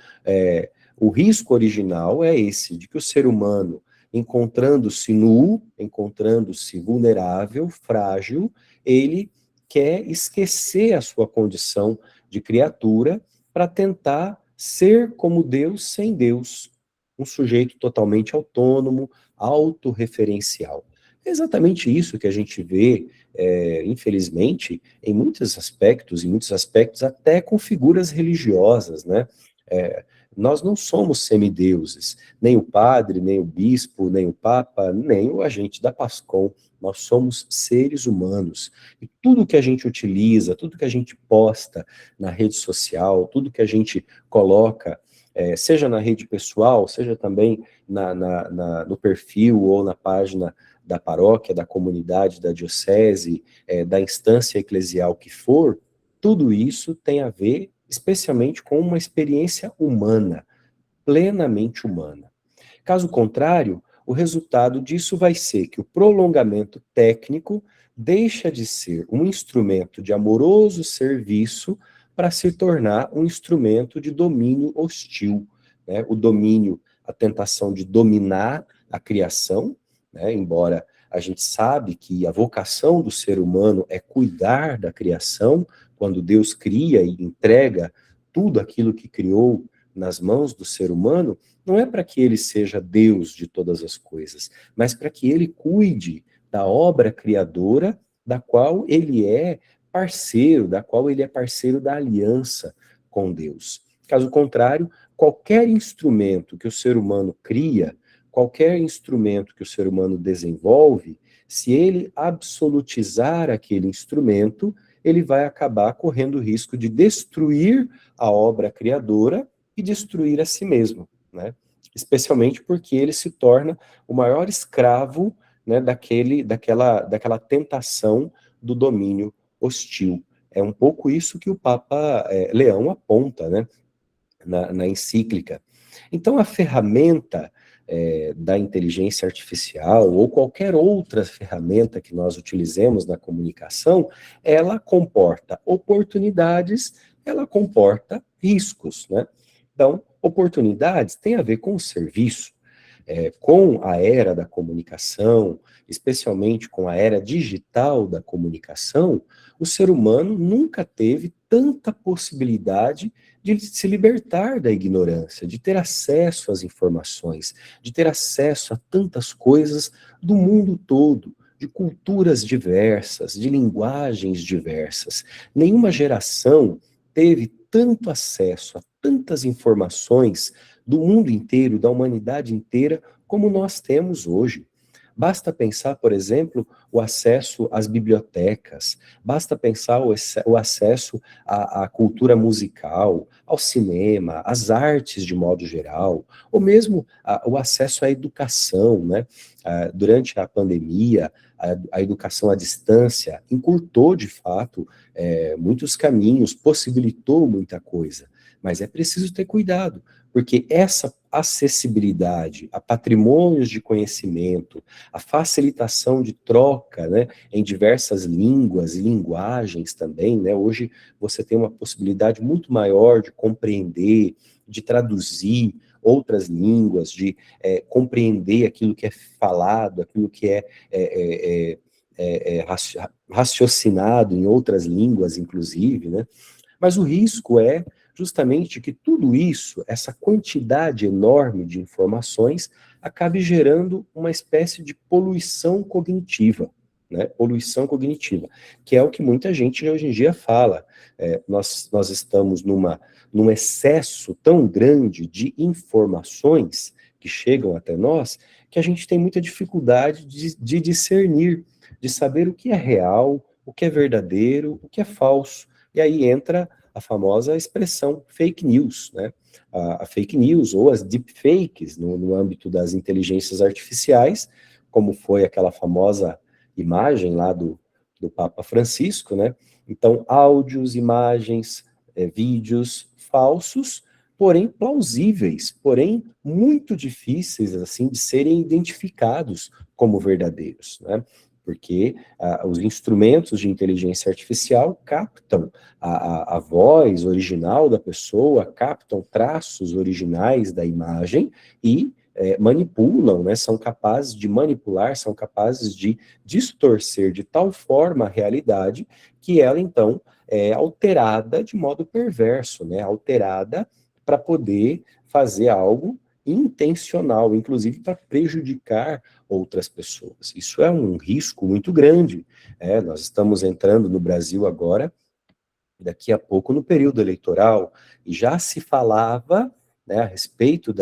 o risco original é esse, de que o ser humano, encontrando-se nu, encontrando-se vulnerável, frágil, ele quer esquecer a sua condição de criatura para tentar ser como Deus sem Deus, um sujeito totalmente autônomo, autorreferencial. É exatamente isso que a gente vê, infelizmente, em muitos aspectos até com figuras religiosas, né? Nós não somos semideuses, nem o padre, nem o bispo, nem o papa, nem o agente da Pascom. Nós somos seres humanos. E tudo que a gente utiliza, tudo que a gente posta na rede social, tudo que a gente coloca, seja na rede pessoal, seja também no perfil ou na página da paróquia, da comunidade, da diocese, da instância eclesial que for, tudo isso tem a ver especialmente com uma experiência humana, plenamente humana. Caso contrário, o resultado disso vai ser que o prolongamento técnico deixa de ser um instrumento de amoroso serviço para se tornar um instrumento de domínio hostil, né? O domínio, a tentação de dominar a criação, né? Embora a gente sabe que a vocação do ser humano é cuidar da criação, quando Deus cria e entrega tudo aquilo que criou nas mãos do ser humano, não é para que ele seja Deus de todas as coisas, mas para que ele cuide da obra criadora da qual ele é parceiro, da qual ele é parceiro da aliança com Deus. Caso contrário, qualquer instrumento que o ser humano cria, qualquer instrumento que o ser humano desenvolve, se ele absolutizar aquele instrumento, ele vai acabar correndo o risco de destruir a obra criadora e destruir a si mesmo, né? Especialmente porque ele se torna o maior escravo, né, daquela tentação do domínio hostil. É um pouco isso que o Papa Leão aponta, né, na encíclica. Então, a ferramenta da inteligência artificial ou qualquer outra ferramenta que nós utilizemos na comunicação, ela comporta oportunidades, ela comporta riscos, né? Então, oportunidades têm a ver com o serviço. Com a era da comunicação, especialmente com a era digital da comunicação, o ser humano nunca teve tanta possibilidade de se libertar da ignorância, de ter acesso às informações, de ter acesso a tantas coisas do mundo todo, de culturas diversas, de linguagens diversas. Nenhuma geração teve tanto acesso a tantas informações do mundo inteiro, da humanidade inteira, como nós temos hoje. Basta pensar, por exemplo, o acesso às bibliotecas, basta pensar o acesso à cultura musical, ao cinema, às artes de modo geral, ou mesmo o acesso à educação, né? Durante a pandemia, a educação à distância encurtou, de fato, muitos caminhos, possibilitou muita coisa, mas é preciso ter cuidado, porque essa acessibilidade a patrimônios de conhecimento, a facilitação de troca, né, em diversas línguas e linguagens também, né, hoje você tem uma possibilidade muito maior de compreender, de traduzir outras línguas, de compreender aquilo que é falado, aquilo que é raciocinado em outras línguas, inclusive, né, mas o risco é justamente que tudo isso, essa quantidade enorme de informações, acabe gerando uma espécie de poluição cognitiva, né? Poluição cognitiva, que é o que muita gente hoje em dia fala. Nós estamos num excesso tão grande de informações que chegam até nós, que a gente tem muita dificuldade de discernir, de saber o que é real, o que é verdadeiro, o que é falso. E aí entra a famosa expressão fake news, né? A fake news ou as deepfakes no âmbito das inteligências artificiais, como foi aquela famosa imagem lá do Papa Francisco, né? Então, áudios, imagens, vídeos falsos, porém plausíveis, porém muito difíceis, assim, de serem identificados como verdadeiros, né? porque os instrumentos de inteligência artificial captam a voz original da pessoa, captam traços originais da imagem e manipulam, né, são capazes de manipular, são capazes de distorcer de tal forma a realidade que ela, então, é alterada de modo perverso, né, alterada para poder fazer algo intencional, inclusive para prejudicar outras pessoas. Isso é um risco muito grande. Nós estamos entrando no Brasil agora, daqui a pouco, no período eleitoral, e já se falava, né, a respeito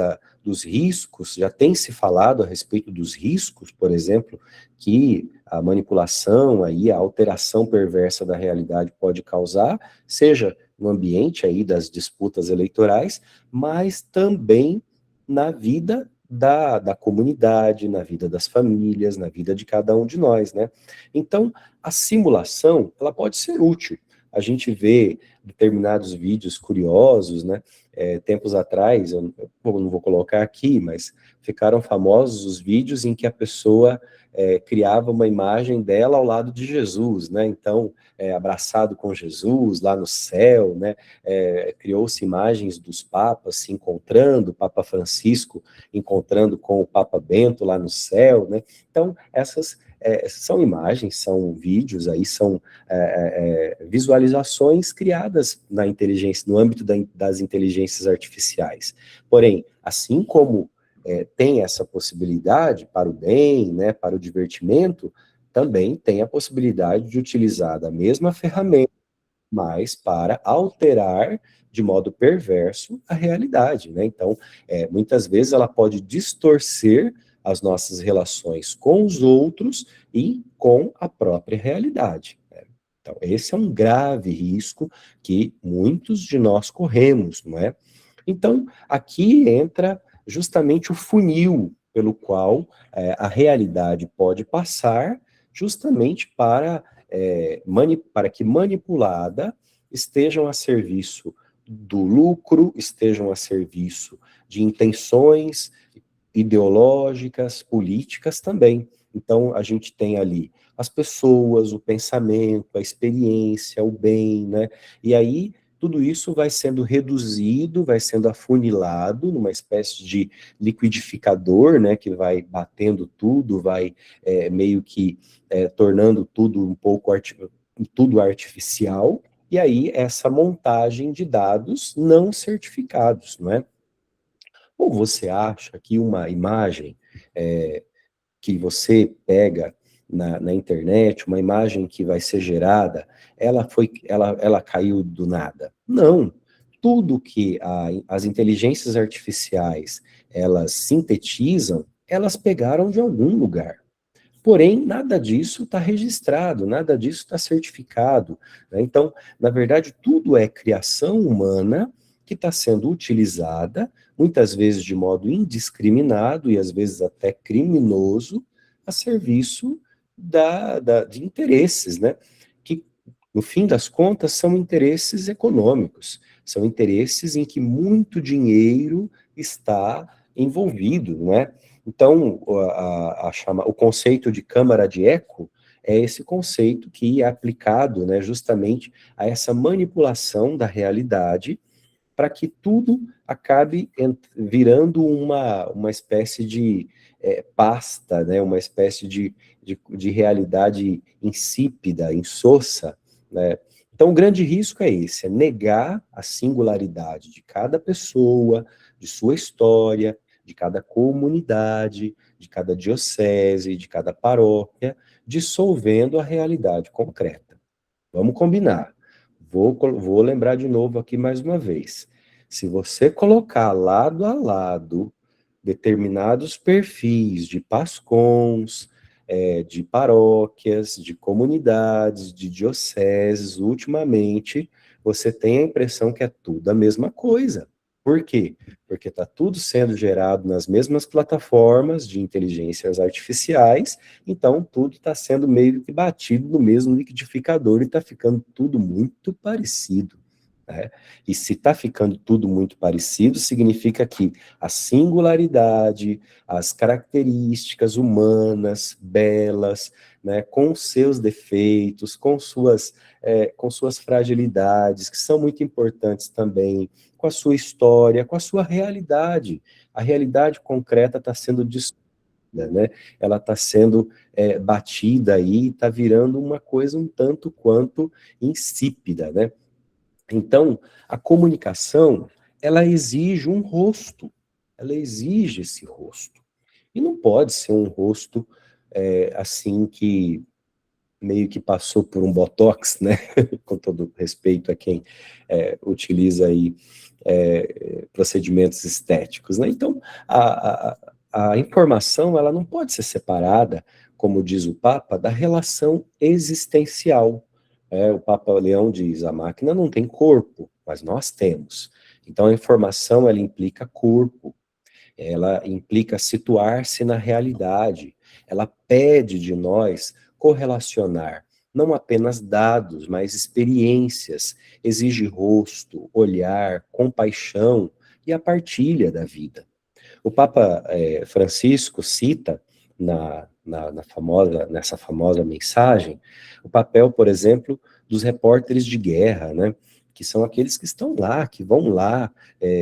dos riscos, já tem se falado a respeito dos riscos, por exemplo, que a manipulação, aí, a alteração perversa da realidade pode causar, seja no ambiente aí das disputas eleitorais, mas também na vida da comunidade, na vida das famílias, na vida de cada um de nós, né? Então, a simulação, ela pode ser útil. A gente vê determinados vídeos curiosos, né? Tempos atrás, eu não vou colocar aqui, mas ficaram famosos os vídeos em que a pessoa criava uma imagem dela ao lado de Jesus, né? Então, abraçado com Jesus lá no céu, né? Criou-se imagens dos papas se encontrando, o Papa Francisco encontrando com o Papa Bento lá no céu, né? Então, essas são imagens, são vídeos aí, são visualizações criadas na inteligência, no âmbito das inteligências artificiais. Porém, assim como tem essa possibilidade para o bem, né, para o divertimento, também tem a possibilidade de utilizar da mesma ferramenta, mas para alterar de modo perverso a realidade, né? Então, muitas vezes ela pode distorcer as nossas relações com os outros e com a própria realidade, né? Então, esse é um grave risco que muitos de nós corremos, não é? Então, aqui entra justamente o funil pelo qual a realidade pode passar justamente para que manipulada estejam a serviço do lucro, estejam a serviço de intenções ideológicas, políticas também. Então, a gente tem ali as pessoas, o pensamento, a experiência, o bem, né? E aí, tudo isso vai sendo reduzido, vai sendo afunilado numa espécie de liquidificador, né? Que vai batendo tudo, vai meio que tornando tudo um pouco tudo artificial, e aí essa montagem de dados não certificados, não é? Ou você acha que uma imagem que você pega na internet, uma imagem que vai ser gerada, ela caiu do nada? Não. Tudo que as inteligências artificiais elas sintetizam, elas pegaram de algum lugar. Porém, nada disso está registrado, nada disso está certificado, né? Então, na verdade, tudo é criação humana que está sendo utilizada, muitas vezes de modo indiscriminado e às vezes até criminoso, a serviço de interesses, né? Que, no fim das contas, são interesses econômicos, são interesses em que muito dinheiro está envolvido, não é? Então, o conceito de câmara de eco é esse conceito que é aplicado, né, justamente a essa manipulação da realidade para que tudo acabe virando uma espécie de pasta, né, uma espécie de realidade insípida, insossa, né? Então, o grande risco é esse, é negar a singularidade de cada pessoa, de sua história, de cada comunidade, de cada diocese, de cada paróquia, dissolvendo a realidade concreta. Vamos combinar. Vou lembrar de novo aqui mais uma vez. Se você colocar lado a lado determinados perfis de pascons, de paróquias, de comunidades, de dioceses, ultimamente, você tem a impressão que é tudo a mesma coisa. Por quê? Porque está tudo sendo gerado nas mesmas plataformas de inteligências artificiais, então tudo está sendo meio que batido no mesmo liquidificador e está ficando tudo muito parecido, né? E se está ficando tudo muito parecido, significa que a singularidade, as características humanas, belas, né, com seus defeitos, com suas fragilidades, que são muito importantes também, com a sua história, com a sua realidade. A realidade concreta está sendo destruída, né? Ela está sendo batida aí, está virando uma coisa um tanto quanto insípida, né? Então, a comunicação, ela exige um rosto, ela exige esse rosto. E não pode ser um rosto assim que meio que passou por um botox, né? Com todo respeito a quem utiliza aí procedimentos estéticos, né? Então, a informação, ela não pode ser separada, como diz o Papa, da relação existencial. O Papa Leão diz, a máquina não tem corpo, mas nós temos. Então, a informação, ela implica corpo, ela implica situar-se na realidade, ela pede de nós correlacionar não apenas dados, mas experiências, exige rosto, olhar, compaixão e a partilha da vida. O Papa Francisco cita nessa famosa mensagem o papel, por exemplo, dos repórteres de guerra, né? Que são aqueles que estão lá, que vão lá,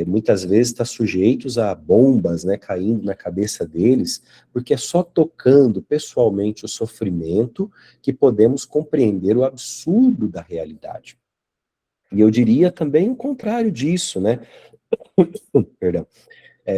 muitas vezes estão sujeitos a bombas, né, caindo na cabeça deles, porque é só tocando pessoalmente o sofrimento que podemos compreender o absurdo da realidade. E eu diria também o contrário disso, né? Perdão.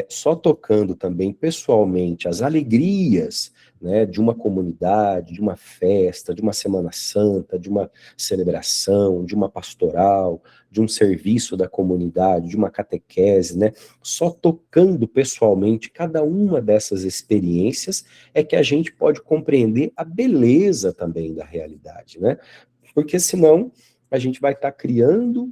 Só tocando também pessoalmente as alegrias, né, de uma comunidade, de uma festa, de uma Semana Santa, de uma celebração, de uma pastoral, de um serviço da comunidade, de uma catequese, né, só tocando pessoalmente cada uma dessas experiências é que a gente pode compreender a beleza também da realidade, né, porque senão a gente vai estar criando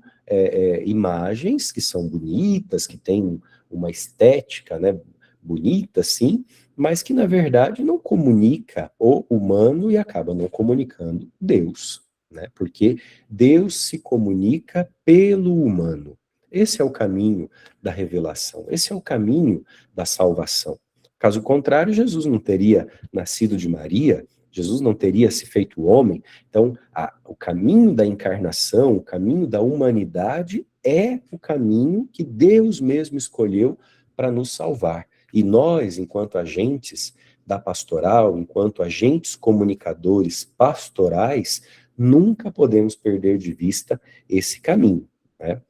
imagens que são bonitas, que têm uma estética, né, bonita, sim, mas que, na verdade, não comunica o humano e acaba não comunicando Deus, né, porque Deus se comunica pelo humano. Esse é o caminho da revelação, esse é o caminho da salvação. Caso contrário, Jesus não teria nascido de Maria, Jesus não teria se feito homem. Então, o caminho da encarnação, o caminho da humanidade é o caminho que Deus mesmo escolheu para nos salvar. E nós, enquanto agentes da pastoral, enquanto agentes comunicadores pastorais, nunca podemos perder de vista esse caminho, né?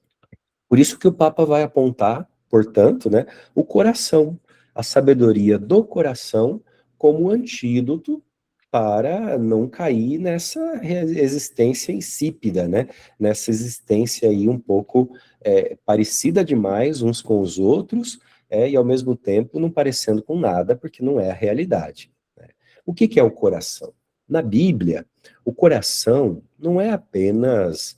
Por isso que o Papa vai apontar, portanto, né, o coração, a sabedoria do coração como antídoto para não cair nessa existência insípida, né? Nessa existência aí um pouco parecida demais uns com os outros, e ao mesmo tempo não parecendo com nada, porque não é a realidade, né? O que é o coração? Na Bíblia, o coração não é apenas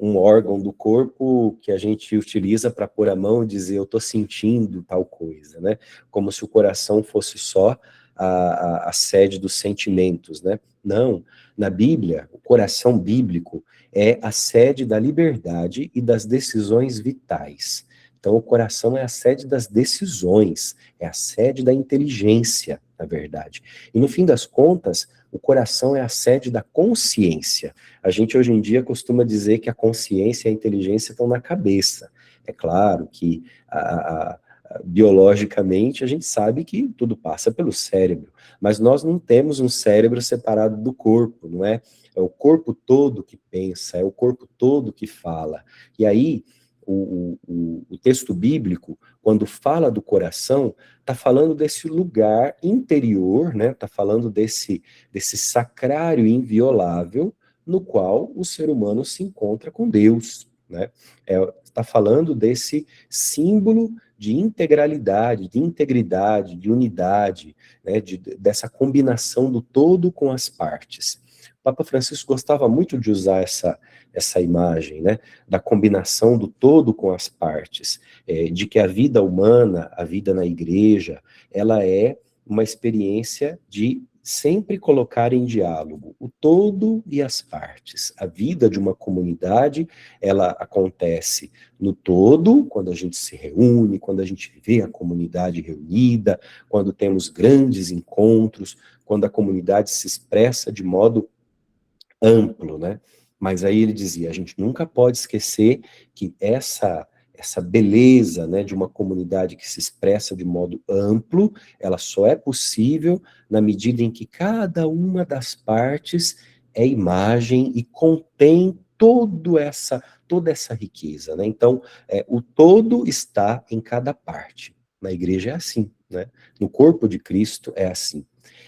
um órgão do corpo que a gente utiliza para pôr a mão e dizer eu estou sentindo tal coisa, né? Como se o coração fosse só a sede dos sentimentos, né? Não, na Bíblia, o coração bíblico é a sede da liberdade e das decisões vitais. Então, o coração é a sede das decisões, é a sede da inteligência, na verdade. E, no fim das contas, o coração é a sede da consciência. A gente, hoje em dia, costuma dizer que a consciência e a inteligência estão na cabeça. É claro que biologicamente, a gente sabe que tudo passa pelo cérebro, mas nós não temos um cérebro separado do corpo, não é? É o corpo todo que pensa, é o corpo todo que fala. E aí, o texto bíblico, quando fala do coração, está falando desse lugar interior, né? Está falando desse sacrário inviolável no qual o ser humano se encontra com Deus, né? Está falando desse símbolo de integralidade, de integridade, de unidade, né, dessa combinação do todo com as partes. O Papa Francisco gostava muito de usar essa imagem, né, da combinação do todo com as partes, de que a vida humana, a vida na igreja, ela é uma experiência de sempre colocar em diálogo o todo e as partes. A vida de uma comunidade, ela acontece no todo, quando a gente se reúne, quando a gente vê a comunidade reunida, quando temos grandes encontros, quando a comunidade se expressa de modo amplo, né? Mas aí ele dizia, a gente nunca pode esquecer que essa beleza, né, de uma comunidade que se expressa de modo amplo, ela só é possível na medida em que cada uma das partes é imagem e contém toda essa riqueza, né? Então, o todo está em cada parte. Na igreja é assim, né? No corpo de Cristo é assim.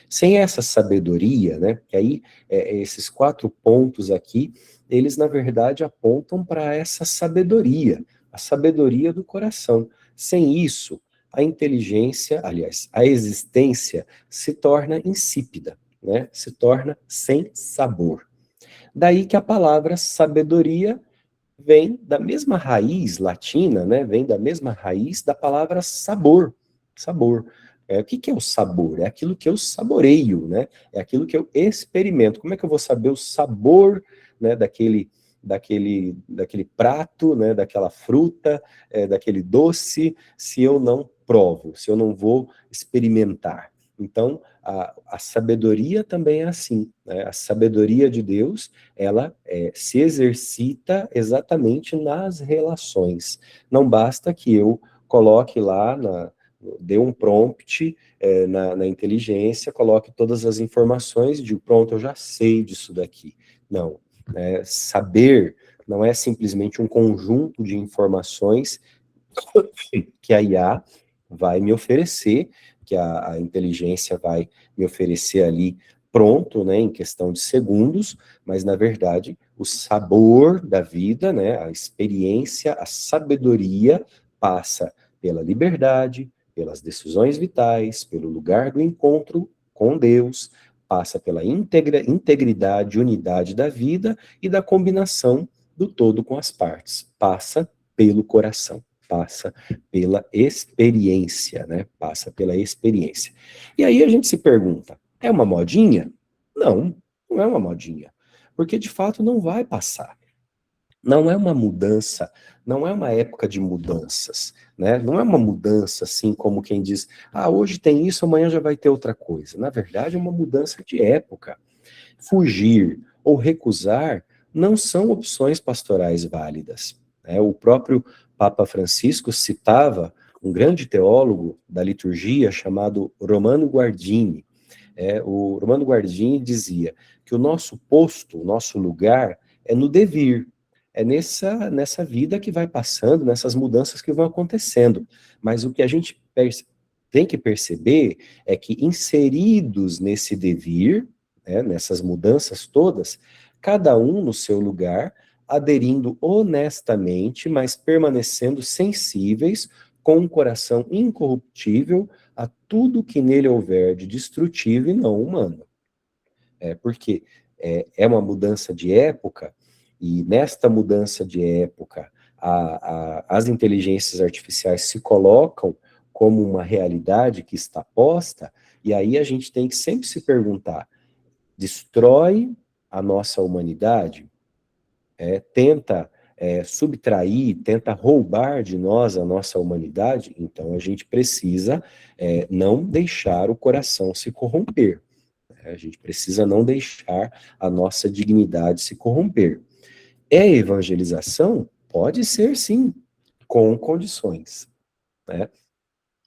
Sem essa sabedoria, né? Que aí, esses 4 pontos aqui, eles, na verdade, apontam para essa sabedoria, a sabedoria do coração. Sem isso, a inteligência, aliás, a existência se torna insípida, né? Se torna sem sabor. Daí que a palavra sabedoria vem da mesma raiz latina, né? Vem da mesma raiz da palavra sabor. Sabor. O que é o sabor? É aquilo que eu saboreio, né? É aquilo que eu experimento. Como é que eu vou saber o sabor, né, daquele prato, né, daquela fruta, daquele doce, se eu não provo, se eu não vou experimentar? Então, a sabedoria também é assim, né? A sabedoria de Deus, ela se exercita exatamente nas relações. Não basta que eu coloque lá, dê um prompt na inteligência, coloque todas as informações e digo, pronto, eu já sei disso daqui. Não, saber não é simplesmente um conjunto de informações que a IA vai me oferecer, que a inteligência vai me oferecer ali pronto, né, em questão de segundos, mas na verdade o sabor da vida, né, a experiência, a sabedoria passa pela liberdade, pelas decisões vitais, pelo lugar do encontro com Deus, passa pela integridade, unidade da vida e da combinação do todo com as partes, passa pelo coração, passa pela experiência, né? Passa pela experiência. E aí a gente se pergunta, é uma modinha? Não, não é uma modinha, porque de fato não vai passar. Não é uma mudança, não é uma época de mudanças, né? Não é uma mudança assim como quem diz, hoje tem isso, amanhã já vai ter outra coisa. Na verdade, é uma mudança de época. Fugir ou recusar não são opções pastorais válidas, né? O próprio Papa Francisco citava um grande teólogo da liturgia chamado Romano Guardini. O Romano Guardini dizia que o nosso posto, o nosso lugar é no devir, é nessa vida que vai passando, nessas mudanças que vão acontecendo. Mas o que a gente tem que perceber é que inseridos nesse devir, né, nessas mudanças todas, cada um no seu lugar, aderindo honestamente, mas permanecendo sensíveis, com um coração incorruptível a tudo que nele houver de destrutivo e não humano. Porque é uma mudança de época, e nesta mudança de época, as inteligências artificiais se colocam como uma realidade que está posta, e aí a gente tem que sempre se perguntar, destrói a nossa humanidade? Tenta subtrair, tenta roubar de nós a nossa humanidade? Então a gente precisa não deixar o coração se corromper. A gente precisa não deixar a nossa dignidade se corromper. Evangelização? Pode ser, sim, com condições, né?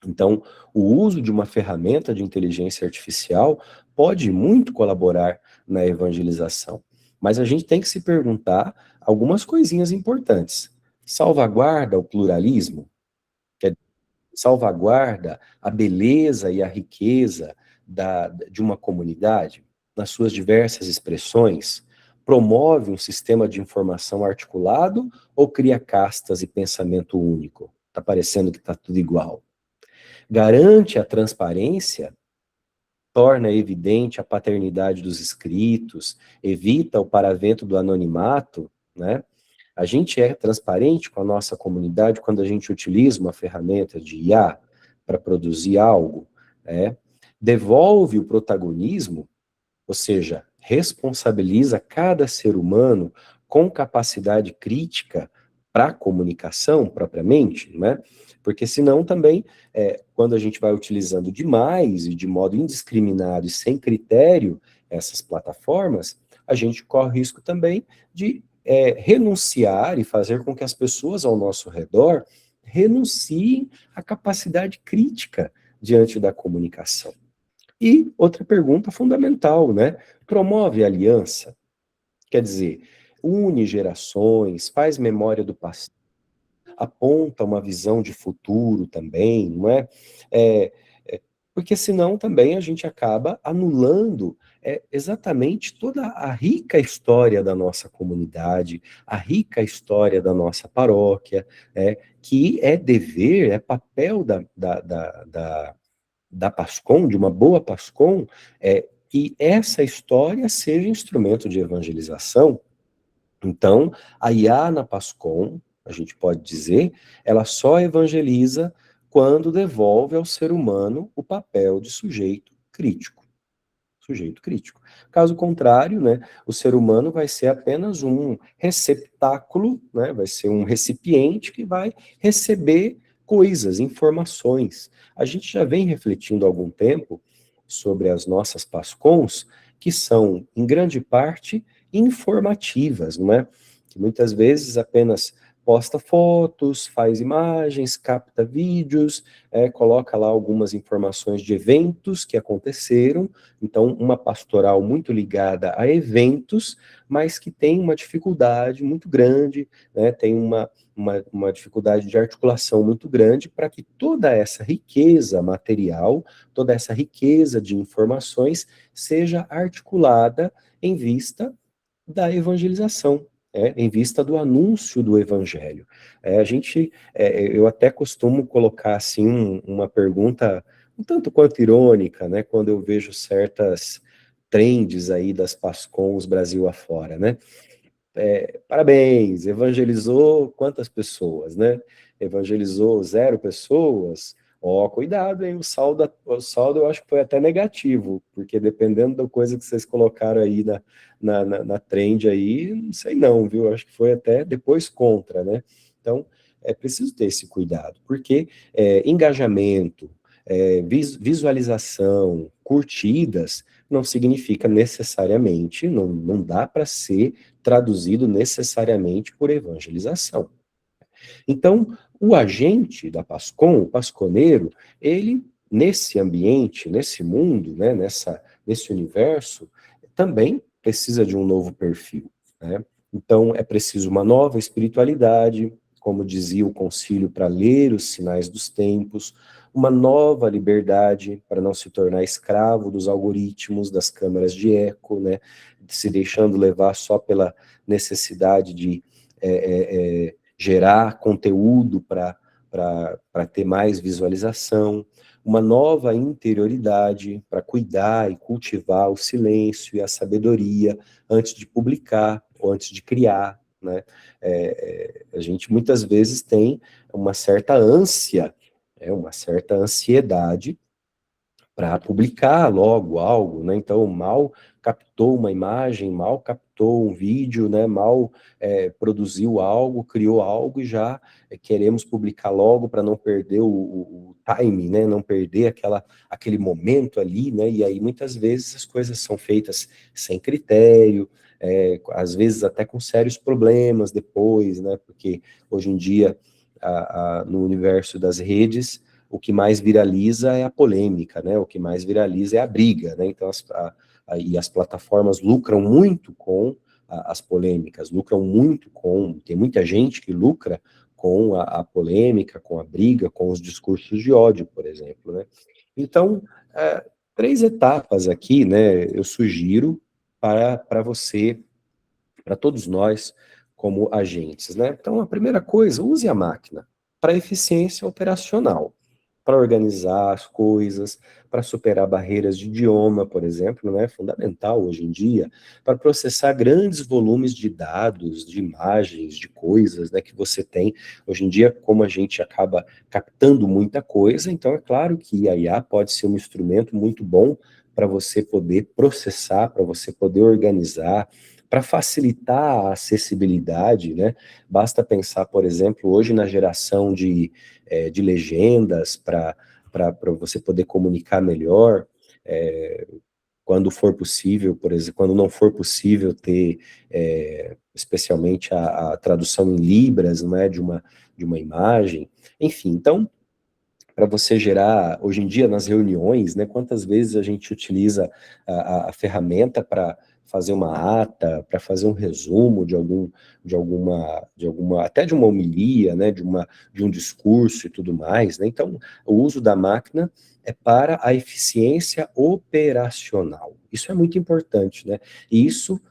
Então, o uso de uma ferramenta de inteligência artificial pode muito colaborar na evangelização. Mas a gente tem que se perguntar algumas coisinhas importantes. Salvaguarda o pluralismo? Salvaguarda a beleza e a riqueza de uma comunidade, nas suas diversas expressões? Promove um sistema de informação articulado ou cria castas e pensamento único? Está parecendo que está tudo igual. Garante a transparência, torna evidente a paternidade dos escritos, evita o paravento do anonimato, né? A gente é transparente com a nossa comunidade quando a gente utiliza uma ferramenta de IA para produzir algo, né? devolve o protagonismo, ou seja, responsabiliza cada ser humano com capacidade crítica para a comunicação propriamente, né? Porque senão também, quando a gente vai utilizando demais e de modo indiscriminado e sem critério essas plataformas, a gente corre o risco também de renunciar e fazer com que as pessoas ao nosso redor renunciem à capacidade crítica diante da comunicação. E outra pergunta fundamental, né? Promove a aliança? Quer dizer, une gerações, faz memória do passado, aponta uma visão de futuro também, não é? Porque senão também a gente acaba anulando exatamente toda a rica história da nossa comunidade, a rica história da nossa paróquia, que é dever, é papel da PASCOM, de uma boa PASCOM, que essa história seja instrumento de evangelização. Então, a IANA PASCOM, a gente pode dizer, ela só evangeliza quando devolve ao ser humano o papel de sujeito crítico. Sujeito crítico. Caso contrário, né, o ser humano vai ser apenas um receptáculo, né, vai ser um recipiente que vai receber coisas, informações. A gente já vem refletindo há algum tempo sobre as nossas PASCOMs, que são, em grande parte, informativas, não é? Que muitas vezes apenas posta fotos, faz imagens, capta vídeos, coloca lá algumas informações de eventos que aconteceram, então uma pastoral muito ligada a eventos, mas que tem uma dificuldade muito grande, né, tem uma dificuldade de articulação muito grande para que toda essa riqueza material, toda essa riqueza de informações seja articulada em vista da evangelização, em vista do anúncio do evangelho. Eu até costumo colocar assim uma pergunta um tanto quanto irônica, né, quando eu vejo certas trends aí das PASCOMs Brasil afora, né? Parabéns, evangelizou quantas pessoas, né? Evangelizou 0 pessoas? Ó, cuidado, hein? O saldo eu acho que foi até negativo, porque dependendo da coisa que vocês colocaram aí na trend aí, não sei não, viu? Eu acho que foi até depois contra, né? Então, é preciso ter esse cuidado, porque engajamento, visualização, curtidas, não significa necessariamente, não dá para ser traduzido necessariamente por evangelização. Então, o agente da PASCOM, o pasconeiro, ele, nesse ambiente, nesse mundo, né, nesse universo, também precisa de um novo perfil, né? Então, é preciso uma nova espiritualidade, como dizia o concílio, para ler os sinais dos tempos, uma nova liberdade para não se tornar escravo dos algoritmos, das câmaras de eco, né, se deixando levar só pela necessidade de gerar conteúdo para ter mais visualização, uma nova interioridade para cuidar e cultivar o silêncio e a sabedoria antes de publicar ou antes de criar, né? A gente muitas vezes tem uma certa ânsia, uma certa ansiedade para publicar logo algo, né? Então, mal captou uma imagem, mal captou um vídeo, né? Mal produziu algo, criou algo e já queremos publicar logo para não perder o time, né? Não perder aquele momento ali, né? E aí muitas vezes as coisas são feitas sem critério, às vezes até com sérios problemas depois, né? Porque hoje em dia no universo das redes o que mais viraliza é a polêmica, né? O que mais viraliza é a briga, né? Então, e as plataformas lucram muito com as polêmicas, lucram muito tem muita gente que lucra com a polêmica, com a briga, com os discursos de ódio, por exemplo, né? Então, 3 etapas aqui, né? Eu sugiro para você, para todos nós, como agentes, né? Então, a primeira coisa, use a máquina para eficiência operacional. para organizar as coisas, para superar barreiras de idioma, por exemplo, né, fundamental hoje em dia, para processar grandes volumes de dados, de imagens, de coisas, né, que você tem. Hoje em dia, como a gente acaba captando muita coisa, então é claro que a IA pode ser um instrumento muito bom para você poder processar, para você poder organizar, para facilitar a acessibilidade, né? Basta pensar, por exemplo, hoje na geração de legendas para você poder comunicar melhor, quando for possível, por exemplo, quando não for possível ter, especialmente a tradução em libras, não é, de uma imagem, enfim, então, para você gerar, hoje em dia nas reuniões, né, quantas vezes a gente utiliza a ferramenta para fazer uma ata, para fazer um resumo até de uma homilia, né, de um discurso e tudo mais, né? Então, o uso da máquina é para a eficiência operacional. Isso é muito importante, né? E isso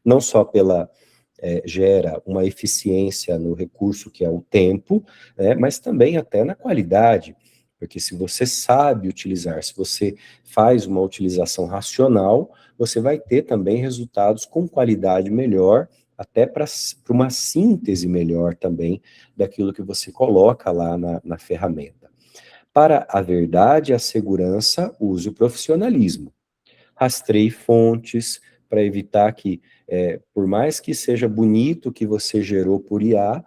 não só gera uma eficiência no recurso que é o tempo, né, mas também até na qualidade, porque se você sabe utilizar, se você faz uma utilização racional, você vai ter também resultados com qualidade melhor, até para uma síntese melhor também daquilo que você coloca lá na ferramenta. Para a verdade e a segurança, use o profissionalismo. Rastreie fontes para evitar que, por mais que seja bonito o que você gerou por IA,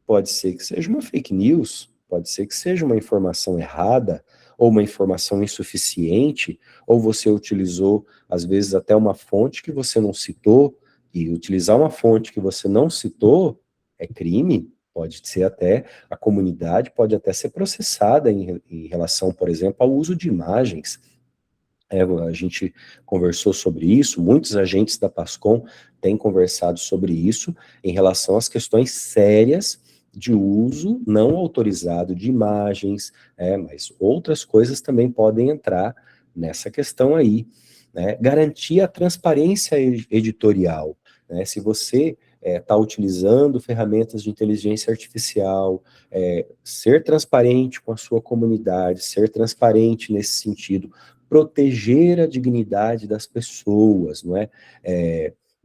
pode ser que seja uma fake news, pode ser que seja uma informação errada, ou uma informação insuficiente, ou você utilizou, às vezes, até uma fonte que você não citou, e utilizar uma fonte que você não citou é crime, pode ser até, a comunidade pode até ser processada em relação, por exemplo, ao uso de imagens. A gente conversou sobre isso, muitos agentes da Pascom têm conversado sobre isso em relação às questões sérias de uso não autorizado de imagens, mas outras coisas também podem entrar nessa questão aí, né? Garantir a transparência editorial, né? Se você está utilizando ferramentas de inteligência artificial, ser transparente com a sua comunidade, ser transparente nesse sentido, proteger a dignidade das pessoas, não é?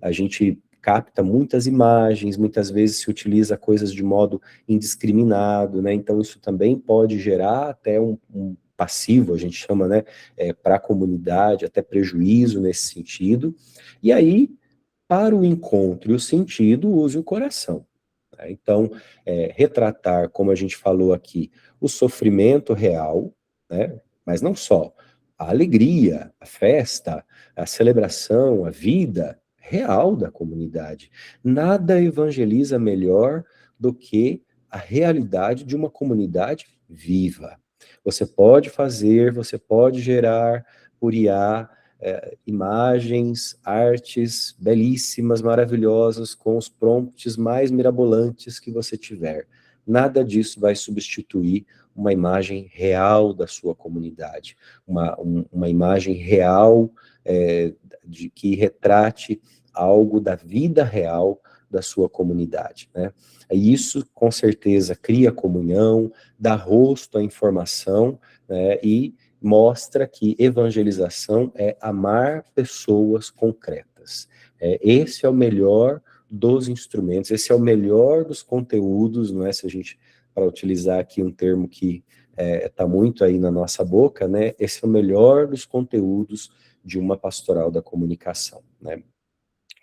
A gente capta muitas imagens, muitas vezes se utiliza coisas de modo indiscriminado, né? Então isso também pode gerar até um passivo, a gente chama, né, para a comunidade, até prejuízo nesse sentido. E aí, para o encontro e o sentido, use o coração. Né? Então, retratar, como a gente falou aqui, o sofrimento real, né? Mas não só, a alegria, a festa, a celebração, a vida real da comunidade. Nada evangeliza melhor do que a realidade de uma comunidade viva. Você pode gerar por IA, imagens, artes belíssimas, maravilhosas, com os prompts mais mirabolantes que você tiver. Nada disso vai substituir uma imagem real da sua comunidade, uma imagem real de que retrate algo da vida real da sua comunidade, né? E isso, com certeza, cria comunhão, dá rosto à informação, né, e mostra que evangelização é amar pessoas concretas. Esse é o melhor dos instrumentos, esse é o melhor dos conteúdos, não é? Se a gente, para utilizar aqui um termo que está muito aí na nossa boca, né? Esse é o melhor dos conteúdos de uma pastoral da comunicação, né?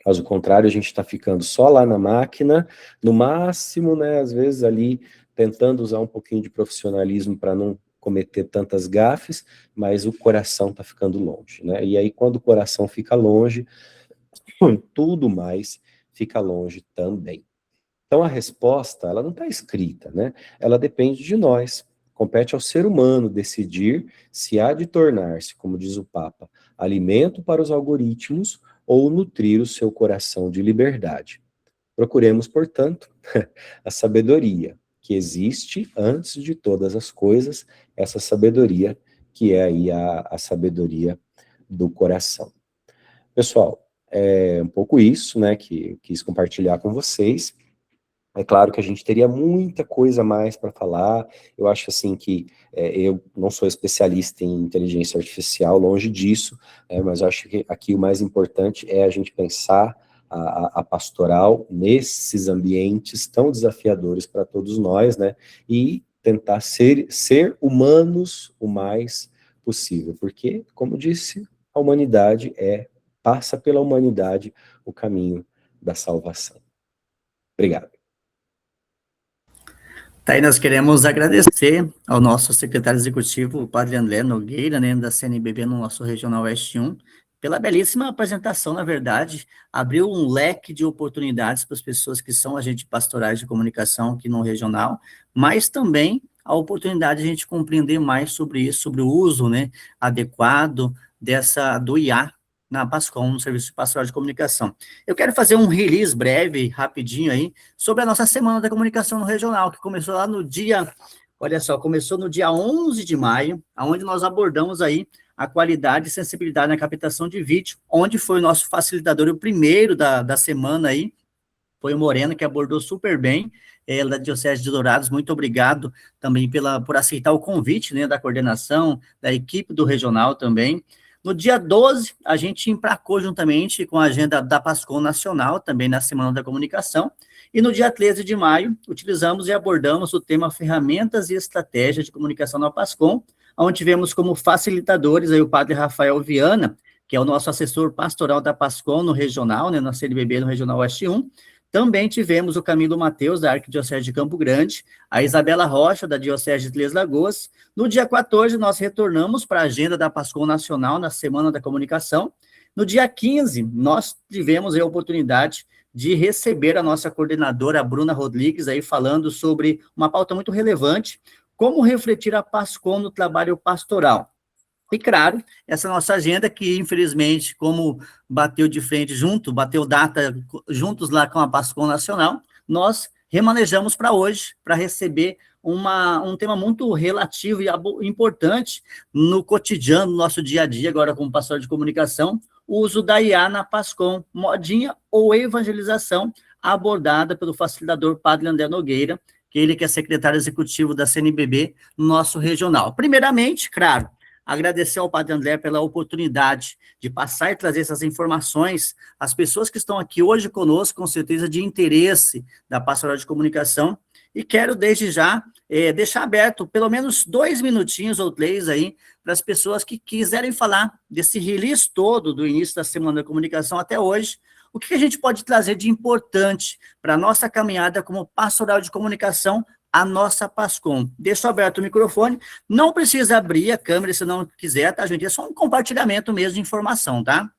Caso contrário, a gente está ficando só lá na máquina, no máximo, né, às vezes ali, tentando usar um pouquinho de profissionalismo para não cometer tantas gafes, mas o coração está ficando longe, né? E aí, quando o coração fica longe, tudo mais fica longe também. Então, a resposta, ela não está escrita, né? Ela depende de nós. Compete ao ser humano decidir se há de tornar-se, como diz o Papa, alimento para os algoritmos ou nutrir o seu coração de liberdade. Procuremos, portanto, a sabedoria que existe antes de todas as coisas, essa sabedoria que é aí a sabedoria do coração. Pessoal, é um pouco isso, né, que quis compartilhar com vocês. É claro que a gente teria muita coisa a mais para falar. Eu acho assim que eu não sou especialista em inteligência artificial, longe disso, mas eu acho que aqui o mais importante é a gente pensar a pastoral nesses ambientes tão desafiadores para todos nós, né? E tentar ser humanos o mais possível, porque, como disse, a humanidade passa pela humanidade o caminho da salvação. Obrigado. Tá aí, nós queremos agradecer ao nosso secretário executivo, o padre André Nogueira, né, da CNBB no nosso Regional Oeste 1, pela belíssima apresentação, na verdade, abriu um leque de oportunidades para as pessoas que são agentes pastorais de comunicação aqui no regional, mas também a oportunidade de a gente compreender mais sobre isso, sobre o uso, né, adequado do IA na Pascom, no Serviço Pastoral de Comunicação. Eu quero fazer um release breve, rapidinho aí, sobre a nossa Semana da Comunicação no Regional, que começou lá no dia, olha só, começou no dia 11 de maio, onde nós abordamos aí a qualidade e sensibilidade na captação de vídeo, onde foi o nosso facilitador, o primeiro da semana aí, foi o Moreno, que abordou super bem, da Diocese de Dourados. Muito obrigado também por aceitar o convite, né, da coordenação, da equipe do regional também. No dia 12, a gente emplacou juntamente com a agenda da Pascom Nacional, também na Semana da Comunicação, e no dia 13 de maio, utilizamos e abordamos o tema Ferramentas e Estratégias de Comunicação na Pascom, onde tivemos como facilitadores aí o padre Rafael Viana, que é o nosso assessor pastoral da Pascom no regional, né, na CNBB no Regional Oeste 1. Também tivemos o Camilo Mateus, da Arquidiocese de Campo Grande, a Isabela Rocha, da Diocese de Três Lagoas. No dia 14, nós retornamos para a agenda da Pascom Nacional, na Semana da Comunicação. No dia 15, nós tivemos a oportunidade de receber a nossa coordenadora, a Bruna Rodrigues, aí falando sobre uma pauta muito relevante, como refletir a Pascom no trabalho pastoral. E, claro, essa nossa agenda que, infelizmente, como bateu de frente bateu data juntos lá com a Pascom Nacional, nós remanejamos para hoje, para receber um tema muito relativo e importante no cotidiano, no nosso dia a dia, agora como pastor de comunicação, o uso da IA na Pascom, modinha ou evangelização, abordada pelo facilitador Padre André Nogueira, ele que é secretário executivo da CNBB no nosso regional. Primeiramente, claro, agradecer ao Padre André pela oportunidade de passar e trazer essas informações às pessoas que estão aqui hoje conosco, com certeza de interesse da Pastoral de Comunicação, e quero desde já deixar aberto pelo menos 2 minutinhos ou 3 aí, para as pessoas que quiserem falar desse release todo do início da Semana da Comunicação até hoje, o que a gente pode trazer de importante para a nossa caminhada como Pastoral de Comunicação, a nossa Pascom. Deixo aberto o microfone, não precisa abrir a câmera se não quiser, tá, gente? É só um compartilhamento mesmo de informação, tá?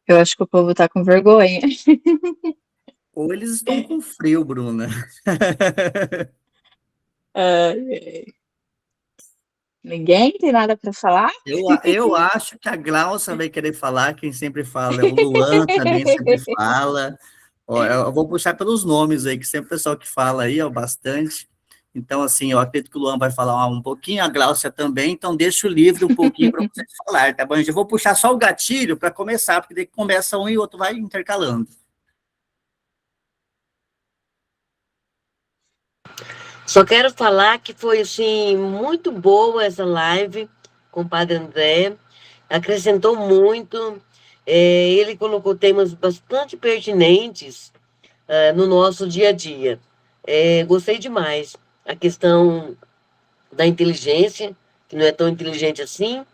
Eu acho que o povo tá com vergonha. Ou eles estão com frio, Bruna. Ninguém tem nada para falar? Eu acho que a Glaucia vai querer falar, quem sempre fala, o Luan também sempre fala. Ó, eu vou puxar pelos nomes aí, que sempre o pessoal que fala aí, ó, bastante. Então, assim, eu acredito que o Luan vai falar um pouquinho, a Glaucia também, então deixa o livro um pouquinho para vocês falar, tá bom? Eu vou puxar só o gatilho para começar, porque daí começa um e o outro vai intercalando. Só quero falar que foi, assim, muito boa essa live com o Padre André, acrescentou muito, ele colocou temas bastante pertinentes no nosso dia a dia. Gostei demais. A questão da inteligência, que não é tão inteligente assim,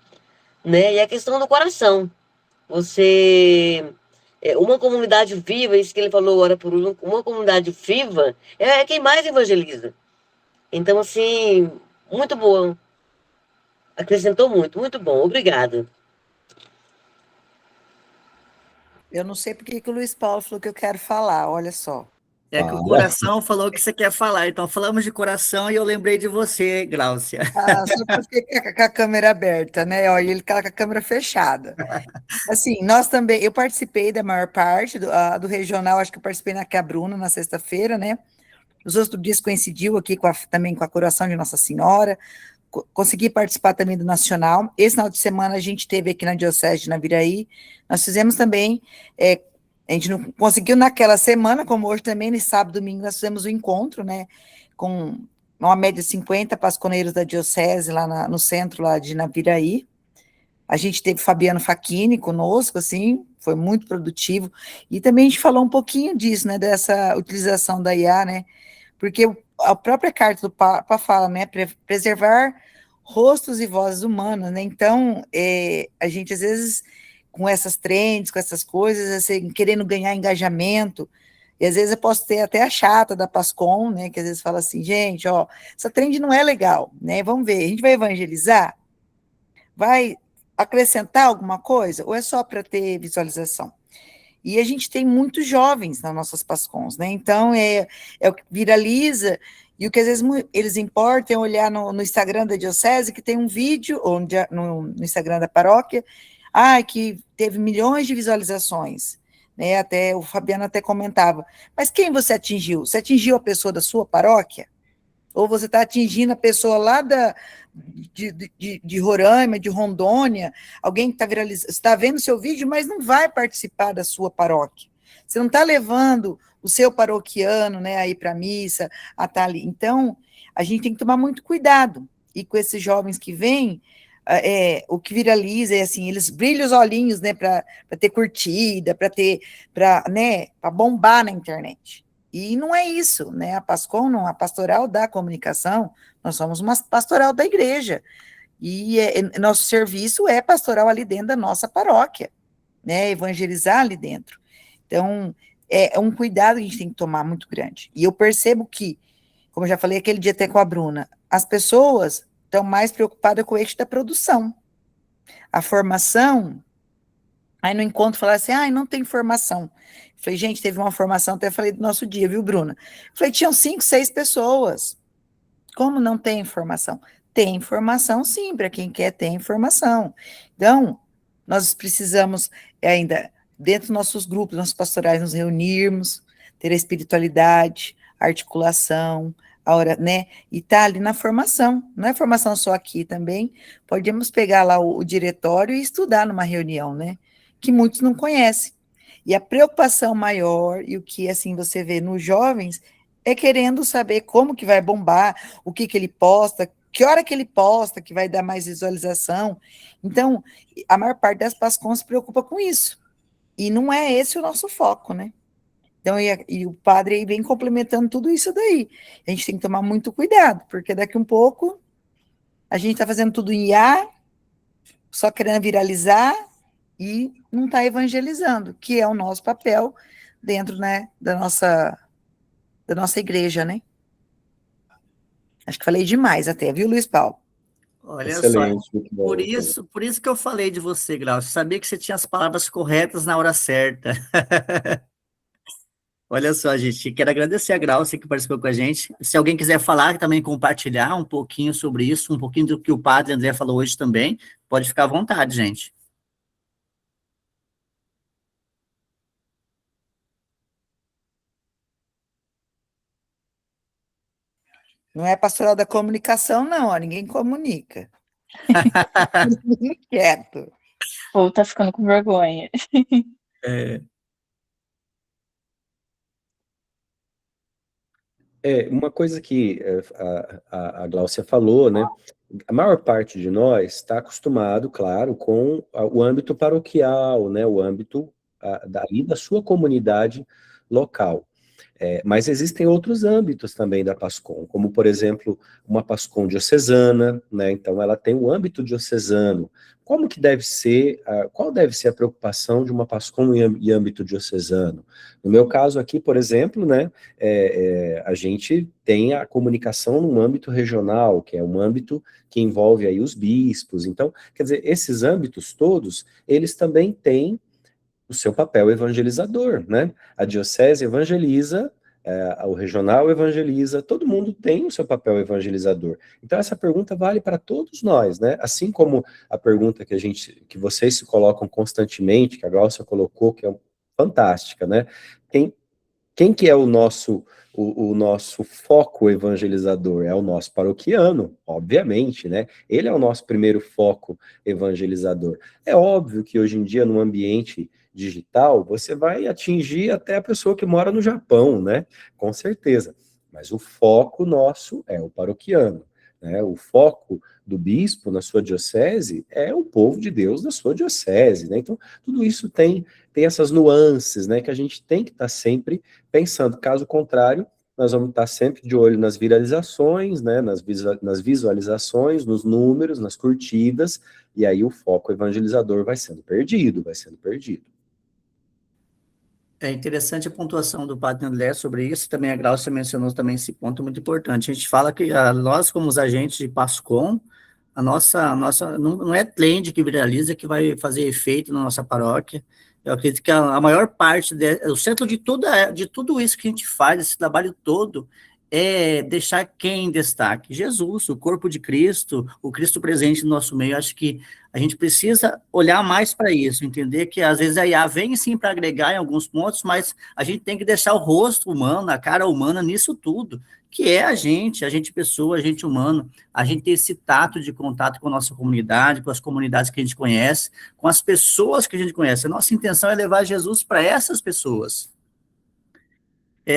né? E a questão do coração. Uma comunidade viva, isso que ele falou agora por último, uma comunidade viva é quem mais evangeliza. Então, assim, muito bom. Acrescentou muito, muito bom. Obrigada. Eu não sei porque que o Luiz Paulo falou que eu quero falar, olha só. É que o Fala. coração falou o que você quer falar, então falamos de coração e eu lembrei de você, Gláucia. Só porque eu fiquei com a câmera aberta, né? Ó, e ele tá com a câmera fechada. Assim, nós também, eu participei da maior parte do regional, acho que eu participei na Bruna na sexta-feira, né? Os outros dias coincidiu aqui também com a coroação de Nossa Senhora, consegui participar também do nacional. Esse final de semana a gente teve aqui na Diocese de Naviraí, nós fizemos também, a gente não conseguiu naquela semana, como hoje também, nesse sábado e domingo, nós fizemos o encontro, né, com uma média de 50 pasconeiros da Diocese lá no centro lá de Naviraí. A gente teve Fabiano Facchini conosco, assim, foi muito produtivo, e também a gente falou um pouquinho disso, né, dessa utilização da IA, né, porque a própria carta do Papa fala, né, preservar rostos e vozes humanas, né, então, a gente às vezes, com essas trends, com essas coisas, assim, querendo ganhar engajamento, e às vezes eu posso ter até a chata da Pascom, né, que às vezes fala assim, gente, ó, essa trend não é legal, né, vamos ver, a gente vai evangelizar? Vai acrescentar alguma coisa, ou é só para ter visualização? E a gente tem muitos jovens nas nossas Pascons, né? Então, é o que viraliza, e o que às vezes eles importam é olhar no Instagram da Diocese, que tem um vídeo, ou no Instagram da paróquia, que teve milhões de visualizações, né? Até o Fabiano até comentava, mas quem você atingiu? Você atingiu a pessoa da sua paróquia? Ou você está atingindo a pessoa lá de Roraima, de Rondônia, alguém que está viralizando, está vendo seu vídeo, mas não vai participar da sua paróquia. Você não está levando o seu paroquiano, né, aí para a missa, a estar ali. Então, a gente tem que tomar muito cuidado. E com esses jovens que vêm, o que viraliza é assim, eles brilham os olhinhos, né, para ter curtida, para bombar na internet. E não é isso, né? A Pascom, não, a pastoral da comunicação, nós somos uma pastoral da igreja. E nosso serviço é pastoral ali dentro da nossa paróquia, né? Evangelizar ali dentro. Então, é um cuidado que a gente tem que tomar muito grande. E eu percebo que, como eu já falei aquele dia até com a Bruna, as pessoas estão mais preocupadas com o eixo da produção. A formação, aí no encontro falaram assim, não tem formação. Falei, gente, teve uma formação, até falei do nosso dia, viu, Bruna? Falei, tinham 5, 6 pessoas. Como não tem informação? Tem informação, sim, para quem quer ter informação. Então, nós precisamos ainda, dentro dos nossos grupos, nossos pastorais, nos reunirmos, ter a espiritualidade, a articulação, a hora, né? E tá ali na formação. Não é formação só aqui também. Podemos pegar lá o diretório e estudar numa reunião, né? Que muitos não conhecem. E a preocupação maior, e o que assim você vê nos jovens, é querendo saber como que vai bombar, o que ele posta, que hora que ele posta, que vai dar mais visualização. Então, a maior parte das Pascons se preocupa com isso. E não é esse o nosso foco, né? Então, e o padre vem complementando tudo isso daí. A gente tem que tomar muito cuidado, porque daqui um pouco a gente está fazendo tudo em IA, só querendo viralizar, e não está evangelizando, que é o nosso papel dentro, né, da nossa igreja, né? Acho que falei demais até, viu, Luiz Paulo? Olha Excelente, só, muito bom. por isso que eu falei de você, Glaucio, sabia que você tinha as palavras corretas na hora certa. Olha só, gente, quero agradecer a Glaucia que participou com a gente. Se alguém quiser falar, também compartilhar um pouquinho sobre isso, um pouquinho do que o padre André falou hoje também, pode ficar à vontade, gente. Não é pastoral da comunicação, não, ó, ninguém comunica. Quieto. O povo tá ficando com vergonha. Uma coisa que a Gláucia falou, né? A maior parte de nós está acostumado, claro, com o âmbito paroquial, né? O âmbito da sua comunidade local. Mas existem outros âmbitos também da Pascom, como, por exemplo, uma Pascom diocesana, né? Então, ela tem um âmbito diocesano. Como que deve ser, qual deve ser a preocupação de uma Pascom em âmbito diocesano? No meu caso aqui, por exemplo, né, a gente tem a comunicação num âmbito regional, que é um âmbito que envolve aí os bispos. Então, quer dizer, esses âmbitos todos, eles também têm o seu papel evangelizador, né? A diocese evangeliza o regional evangeliza, todo mundo tem o seu papel evangelizador. Então essa pergunta vale para todos nós, né? Assim como a pergunta que vocês se colocam constantemente, que a Glaucia colocou, que é fantástica, né? Quem que é o nosso foco evangelizador? É o nosso paroquiano, obviamente, né? Ele é o nosso primeiro foco evangelizador. É óbvio que hoje em dia, no ambiente digital, você vai atingir até a pessoa que mora no Japão, né? Com certeza. Mas o foco nosso é o paroquiano, né? O foco do bispo na sua diocese é o povo de Deus na sua diocese, né? Então, tudo isso tem essas nuances, né? Que a gente tem que estar sempre pensando. Caso contrário, nós vamos estar sempre de olho nas viralizações, né? Nas visualizações, nos números, nas curtidas, e aí o foco evangelizador vai sendo perdido. É interessante a pontuação do Padre André sobre isso, também a Glaucia mencionou também esse ponto muito importante. A gente fala que nós, como os agentes de PASCOM, a nossa não é trend que viraliza que vai fazer efeito na nossa paróquia. Eu acredito que a maior parte, o centro de tudo isso que a gente faz, esse trabalho todo, é deixar quem em destaque? Jesus, o corpo de Cristo, o Cristo presente no nosso meio. Acho que a gente precisa olhar mais para isso, entender que às vezes a IA vem sim para agregar em alguns pontos, mas a gente tem que deixar o rosto humano, a cara humana nisso tudo, que é a gente pessoa, a gente humano, a gente ter esse tato de contato com a nossa comunidade, com as comunidades que a gente conhece, com as pessoas que a gente conhece. A nossa intenção é levar Jesus para essas pessoas.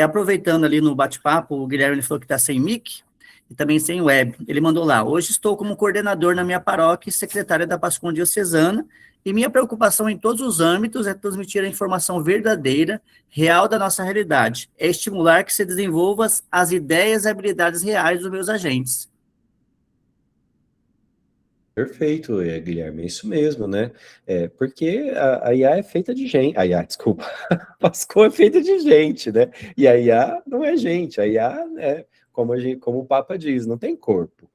Aproveitando ali no bate-papo, o Guilherme falou que está sem mic e também sem web. Ele mandou lá: hoje estou como coordenador na minha paróquia e secretária da PASCOM diocesana, e minha preocupação em todos os âmbitos é transmitir a informação verdadeira, real da nossa realidade, é estimular que se desenvolvam as ideias e habilidades reais dos meus agentes. Perfeito, Guilherme, é isso mesmo, né? Porque a IA é feita de gente. A IA, desculpa. A PASCOM é feita de gente, né? E a IA não é gente. A IA é, como o Papa diz, não tem corpo.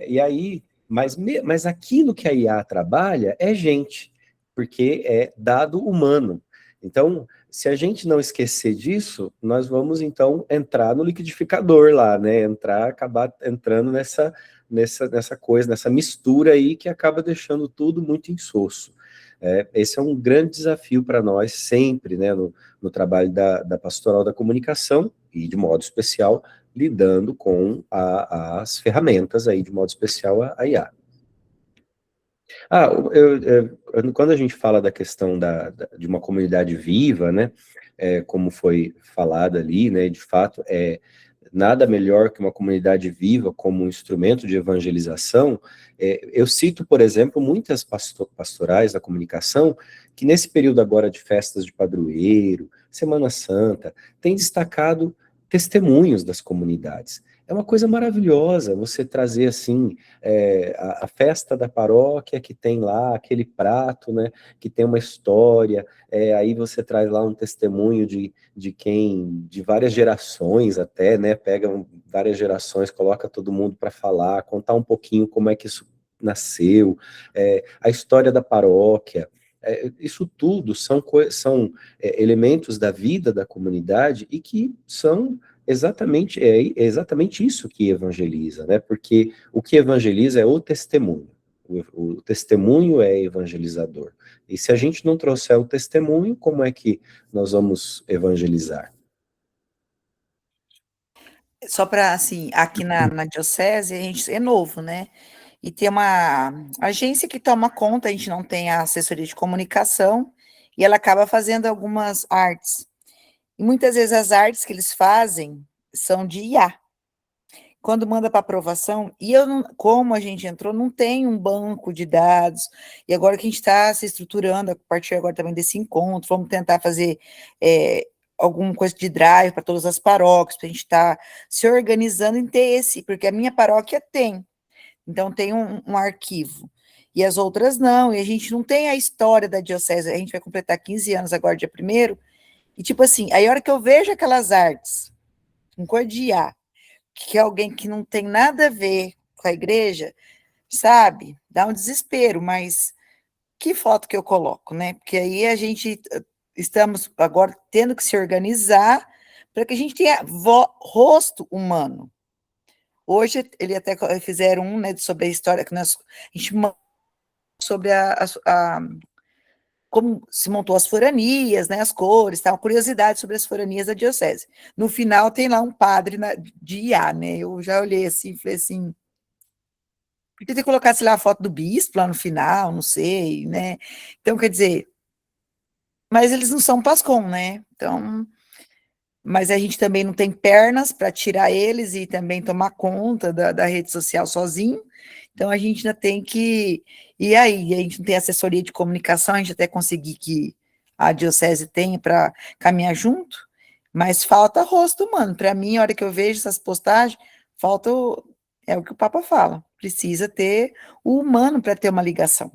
E aí, mas aquilo que a IA trabalha é gente, porque é dado humano. Então, se a gente não esquecer disso, nós vamos, então, entrar no liquidificador lá, né? Acabar entrando nessa coisa, nessa mistura aí que acaba deixando tudo muito insosso. Esse é um grande desafio para nós sempre, né, no trabalho da pastoral da comunicação e, de modo especial, lidando com as ferramentas aí, de modo especial, a IA. Quando a gente fala da questão de uma comunidade viva, né, como foi falado ali, né, de fato, nada melhor que uma comunidade viva como um instrumento de evangelização. Eu cito, por exemplo, muitas pastorais da comunicação que nesse período agora de festas de padroeiro, Semana Santa, têm destacado testemunhos das comunidades. É uma coisa maravilhosa você trazer, assim, a festa da paróquia que tem lá aquele prato, né, que tem uma história, aí você traz lá um testemunho de várias gerações até, né, pega várias gerações, coloca todo mundo para falar, contar um pouquinho como é que isso nasceu, a história da paróquia. Isso tudo são elementos da vida da comunidade e que são exatamente isso que evangeliza, né? Porque o que evangeliza é o testemunho. O testemunho é evangelizador. E se a gente não trouxer o testemunho, como é que nós vamos evangelizar? Só para, assim, aqui na diocese, a gente é novo, né? E tem uma agência que toma conta, a gente não tem a assessoria de comunicação, e ela acaba fazendo algumas artes. E muitas vezes as artes que eles fazem são de IA. Quando manda para aprovação, e como a gente entrou, não tem um banco de dados, e agora que a gente está se estruturando, a partir agora também desse encontro, vamos tentar fazer alguma coisa de drive para todas as paróquias, para a gente estar se organizando em ter porque a minha paróquia tem, então tem um arquivo, e as outras não, e a gente não tem a história da diocese, a gente vai completar 15 anos agora, dia 1º, e tipo assim, aí a hora que eu vejo aquelas artes, com cor de IA, que é alguém que não tem nada a ver com a igreja, sabe? Dá um desespero, mas que foto que eu coloco, né? Porque aí a gente estamos agora tendo que se organizar para que a gente tenha rosto humano. Hoje, ele até fizeram um, né, sobre a história, que a gente sobre como se montou as foranias, né, as cores, tal, curiosidade sobre as foranias da diocese. No final tem lá um padre de Iá, né, eu já olhei assim, falei assim, podia ter colocado, sei lá, a foto do bispo lá no final, não sei, né, então, quer dizer, mas eles não são PASCOM, né, então, mas a gente também não tem pernas para tirar eles e também tomar conta da rede social sozinho, então a gente ainda tem que, e aí, a gente não tem assessoria de comunicação, a gente até conseguir que a diocese tenha para caminhar junto, mas falta rosto humano, para mim, a hora que eu vejo essas postagens, falta, é o que o Papa fala, precisa ter o humano para ter uma ligação.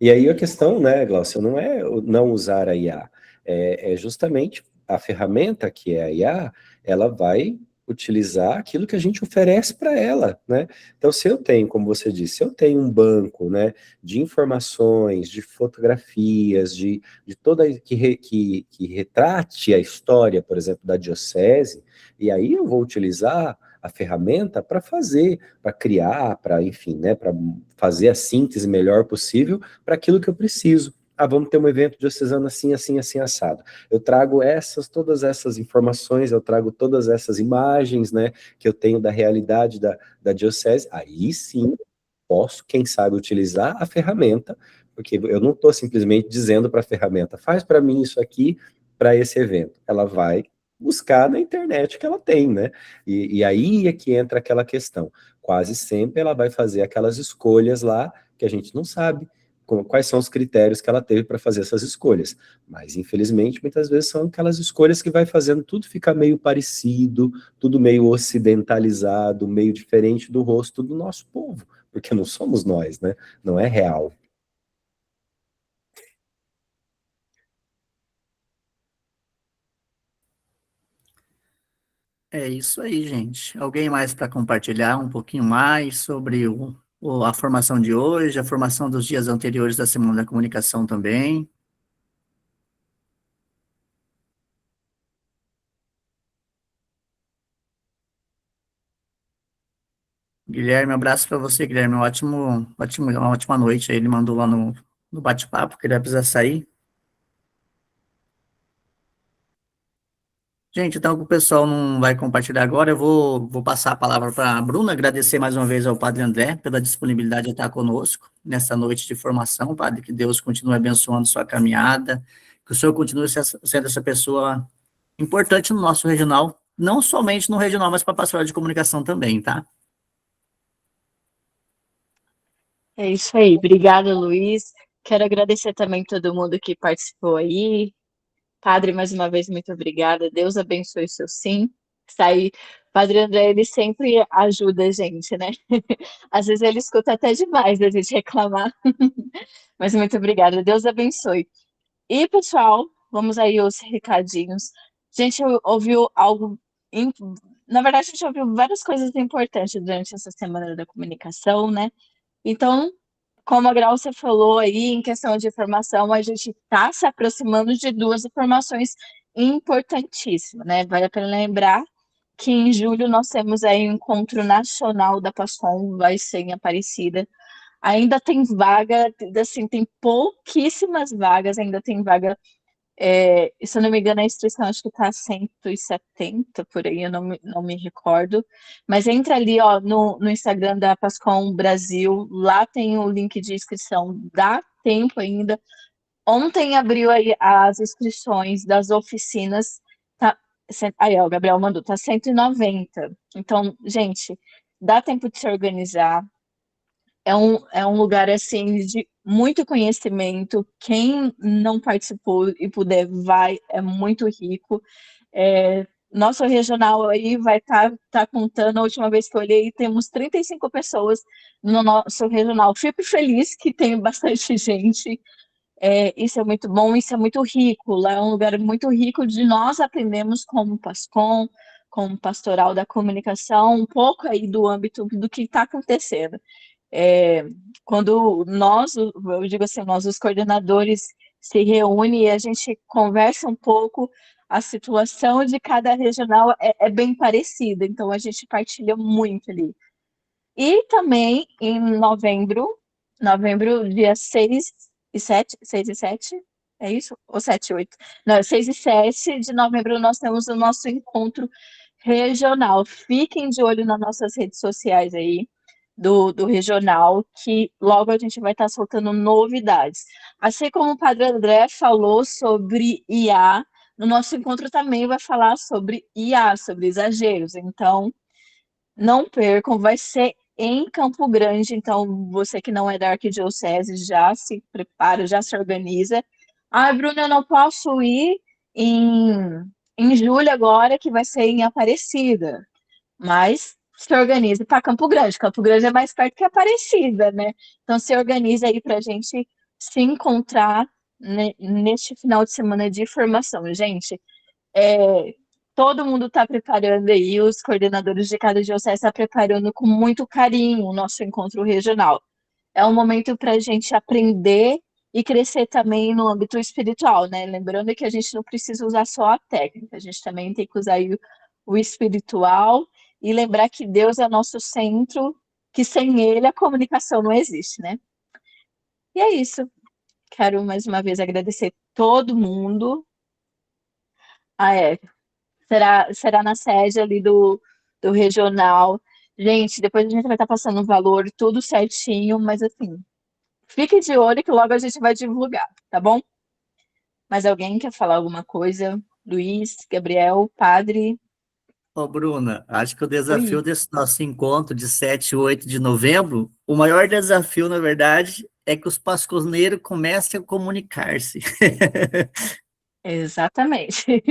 E aí a questão, né, Glaucio, não é não usar a IA, é justamente a ferramenta que é a IA, ela vai utilizar aquilo que a gente oferece para ela, né? Então, se eu tenho, como você disse, se eu tenho um banco, né, de informações, de fotografias, de toda que retrate a história, por exemplo, da diocese, e aí eu vou utilizar a ferramenta para fazer, para criar, para, enfim, né, para fazer a síntese melhor possível para aquilo que eu preciso. Ah, vamos ter um evento diocesano assim, assim, assim, assado. Eu trago todas essas informações, eu trago todas essas imagens, né, que eu tenho da realidade da diocese. Aí sim, posso, quem sabe, utilizar a ferramenta, porque eu não estou simplesmente dizendo para a ferramenta, faz para mim isso aqui para esse evento. Ela vai buscar na internet que ela tem, né? E aí é que entra aquela questão. Quase sempre ela vai fazer aquelas escolhas lá que a gente não sabe quais são os critérios que ela teve para fazer essas escolhas. Mas, infelizmente, muitas vezes são aquelas escolhas que vai fazendo tudo ficar meio parecido, tudo meio ocidentalizado, meio diferente do rosto do nosso povo, porque não somos nós, né? Não é real. É isso aí, gente. Alguém mais para compartilhar um pouquinho mais sobre a formação de hoje, a formação dos dias anteriores da Semana da Comunicação também? Guilherme, um abraço para você, Guilherme. Uma ótima noite. Ele mandou lá no bate-papo que ele vai precisar sair. Gente, então o pessoal não vai compartilhar agora. Eu vou passar a palavra para a Bruna, agradecer mais uma vez ao Padre André pela disponibilidade de estar conosco nessa noite de formação, Padre. Que Deus continue abençoando sua caminhada, que o Senhor continue sendo essa pessoa importante no nosso regional, não somente no regional, mas para a pastoral de comunicação também, tá? É isso aí. Obrigada, Luiz. Quero agradecer também todo mundo que participou aí. Padre, mais uma vez, muito obrigada. Deus abençoe o seu sim. Está aí. Padre André, ele sempre ajuda a gente, né? Às vezes ele escuta até demais a gente reclamar. Mas muito obrigada. Deus abençoe. E, pessoal, vamos aí aos recadinhos. A gente ouviu algo. Na verdade, a gente ouviu várias coisas importantes durante essa semana da comunicação, né? Então, como a Graúcia falou aí, em questão de informação, a gente está se aproximando de duas informações importantíssimas, né? Vale a pena lembrar que em julho nós temos aí o Encontro Nacional da PASCOM, vai ser em Aparecida. Ainda tem vaga, assim, tem pouquíssimas vagas, ainda tem vaga. Se eu não me engano, a inscrição acho que está 170 por aí, eu não me recordo. Mas entra ali, ó, no Instagram da Pascom Brasil, lá tem o link de inscrição, dá tempo ainda. Ontem abriu aí as inscrições das oficinas, tá, aí, ó, o Gabriel mandou, tá 190. Então, gente, dá tempo de se organizar. É um lugar, assim, de muito conhecimento. Quem não participou e puder, vai, é muito rico. Nosso regional aí vai tá contando, a última vez que eu olhei, temos 35 pessoas no nosso regional. Fico feliz que tem bastante gente. Isso é muito bom, isso é muito rico. Lá é um lugar muito rico de nós aprendemos como PASCOM, como pastoral da comunicação, um pouco aí do âmbito do que está acontecendo. Quando nós, eu digo assim, nós os coordenadores se reúnem e a gente conversa um pouco, a situação de cada regional é bem parecida, então a gente partilha muito ali. E também em novembro, dia 6 e 7, 6 e 7, é isso? Ou 7 e 8? Não, 6 e 7 de novembro nós temos o nosso encontro regional. Fiquem de olho nas nossas redes sociais aí do regional, que logo a gente vai estar soltando novidades. Assim como o Padre André falou sobre IA, no nosso encontro também vai falar sobre IA, sobre exageros. Então, não percam, vai ser em Campo Grande, então você que não é da Arquidiocese já se prepara, já se organiza. Ah, Bruna, eu não posso ir em julho agora, que vai ser em Aparecida, mas se organize para Campo Grande. Campo Grande é mais perto que Aparecida, né? Então se organize aí para a gente se encontrar neste final de semana de formação. Gente, todo mundo está preparando aí, os coordenadores de cada diocese estão preparando com muito carinho o nosso encontro regional. É um momento para a gente aprender e crescer também no âmbito espiritual, né? Lembrando que a gente não precisa usar só a técnica, a gente também tem que usar aí o espiritual e lembrar que Deus é nosso centro, que sem ele a comunicação não existe, né? E é isso. Quero mais uma vez agradecer todo mundo. Será na sede ali do regional. Gente, depois a gente vai estar passando o valor tudo certinho, mas assim, fique de olho que logo a gente vai divulgar, tá bom? Mais alguém quer falar alguma coisa? Luiz, Gabriel, Padre? Ô, Bruna, acho que o desafio Oi. desse nosso encontro de 7 e 8 de novembro, o maior desafio, na verdade, é que os pasconeiros comecem a comunicar-se. Exatamente.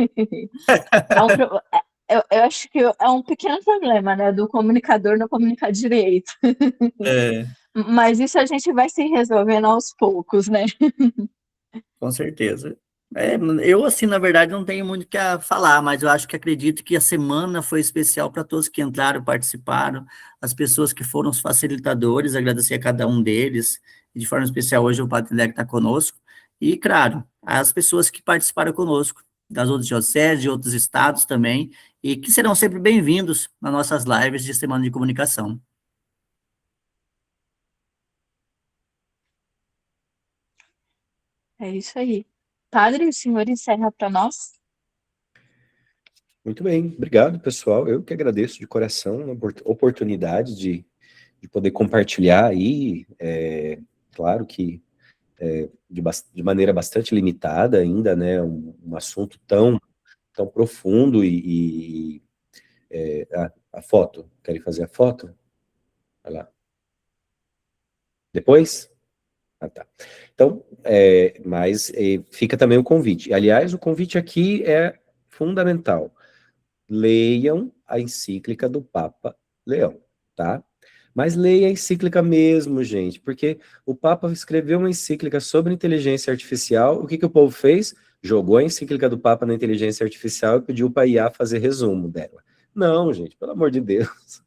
Eu acho que é um pequeno problema, né, do comunicador não comunicar direito. É, Mas isso a gente vai se resolvendo aos poucos, né? com certeza. Eu, assim, na verdade, não tenho muito o que falar, mas eu acho que acredito que a semana foi especial para todos que entraram, participaram, as pessoas que foram os facilitadores, agradecer a cada um deles, e de forma especial hoje o Padre Léo está conosco, e, claro, as pessoas que participaram conosco, das outras dioceses, de outros estados também, e que serão sempre bem-vindos nas nossas lives de Semana de Comunicação. É isso aí. Padre, o senhor encerra para nós? Muito bem, obrigado, pessoal. Eu que agradeço de coração a oportunidade de poder compartilhar aí, claro que de maneira bastante limitada ainda, né, um assunto tão profundo a foto. Querem fazer a foto? Vai lá. Depois? Ah, tá. Então, mas fica também o convite. Aliás, o convite aqui é fundamental. Leiam a encíclica do Papa Leão, tá? Mas leia a encíclica mesmo, gente, porque o Papa escreveu uma encíclica sobre inteligência artificial, o que que o povo fez? Jogou a encíclica do Papa na inteligência artificial e pediu para a IA fazer resumo dela. Não, gente, pelo amor de Deus.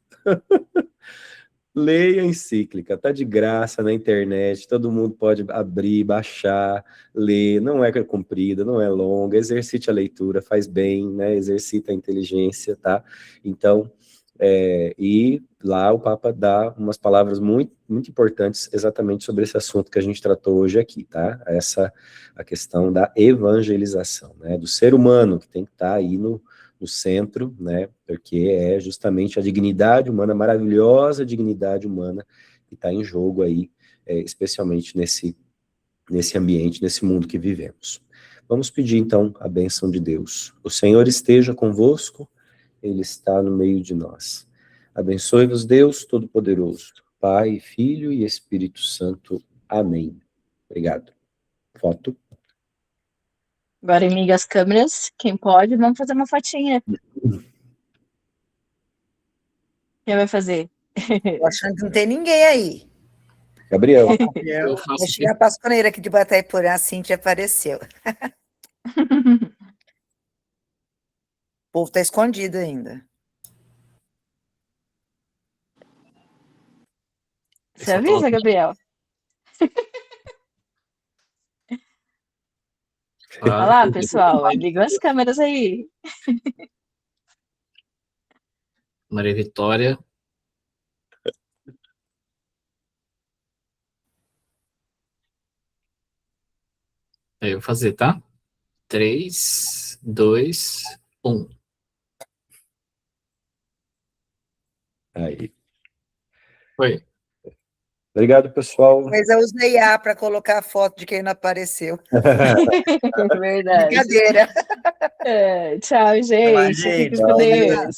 Leia a encíclica, tá de graça na internet, todo mundo pode abrir, baixar, ler, não é comprida, não é longa, exercite a leitura, faz bem, né? Exercita a inteligência, tá? Então, e lá o Papa dá umas palavras muito, muito importantes exatamente sobre esse assunto que a gente tratou hoje aqui, tá? A questão da evangelização, né? Do ser humano que tem que estar aí no centro, né, porque é justamente a dignidade humana, a maravilhosa dignidade humana que está em jogo aí, especialmente nesse ambiente, nesse mundo que vivemos. Vamos pedir, então, a bênção de Deus. O Senhor esteja convosco, Ele está no meio de nós. Abençoe-vos, Deus Todo-Poderoso, Pai, Filho e Espírito Santo. Amém. Obrigado. Foto. Agora amiga as câmeras, quem pode, vamos fazer uma fotinha. Quem vai fazer? Tô achando que não tem ninguém aí. Gabriel. Eu faço Vai chegar a pasconeira aqui de Bataiporã, a Cintia apareceu. O povo tá escondido ainda. Você avisa, Gabriel. Olha lá, pessoal, ligam as câmeras aí. Maria Vitória. Aí eu vou fazer, tá? 3, 2, 1. Aí. Foi. Obrigado, pessoal. Mas eu usei A para colocar a foto de quem não apareceu. Verdade. Brincadeira. Tchau, Até mais, gente. Fique com Deus.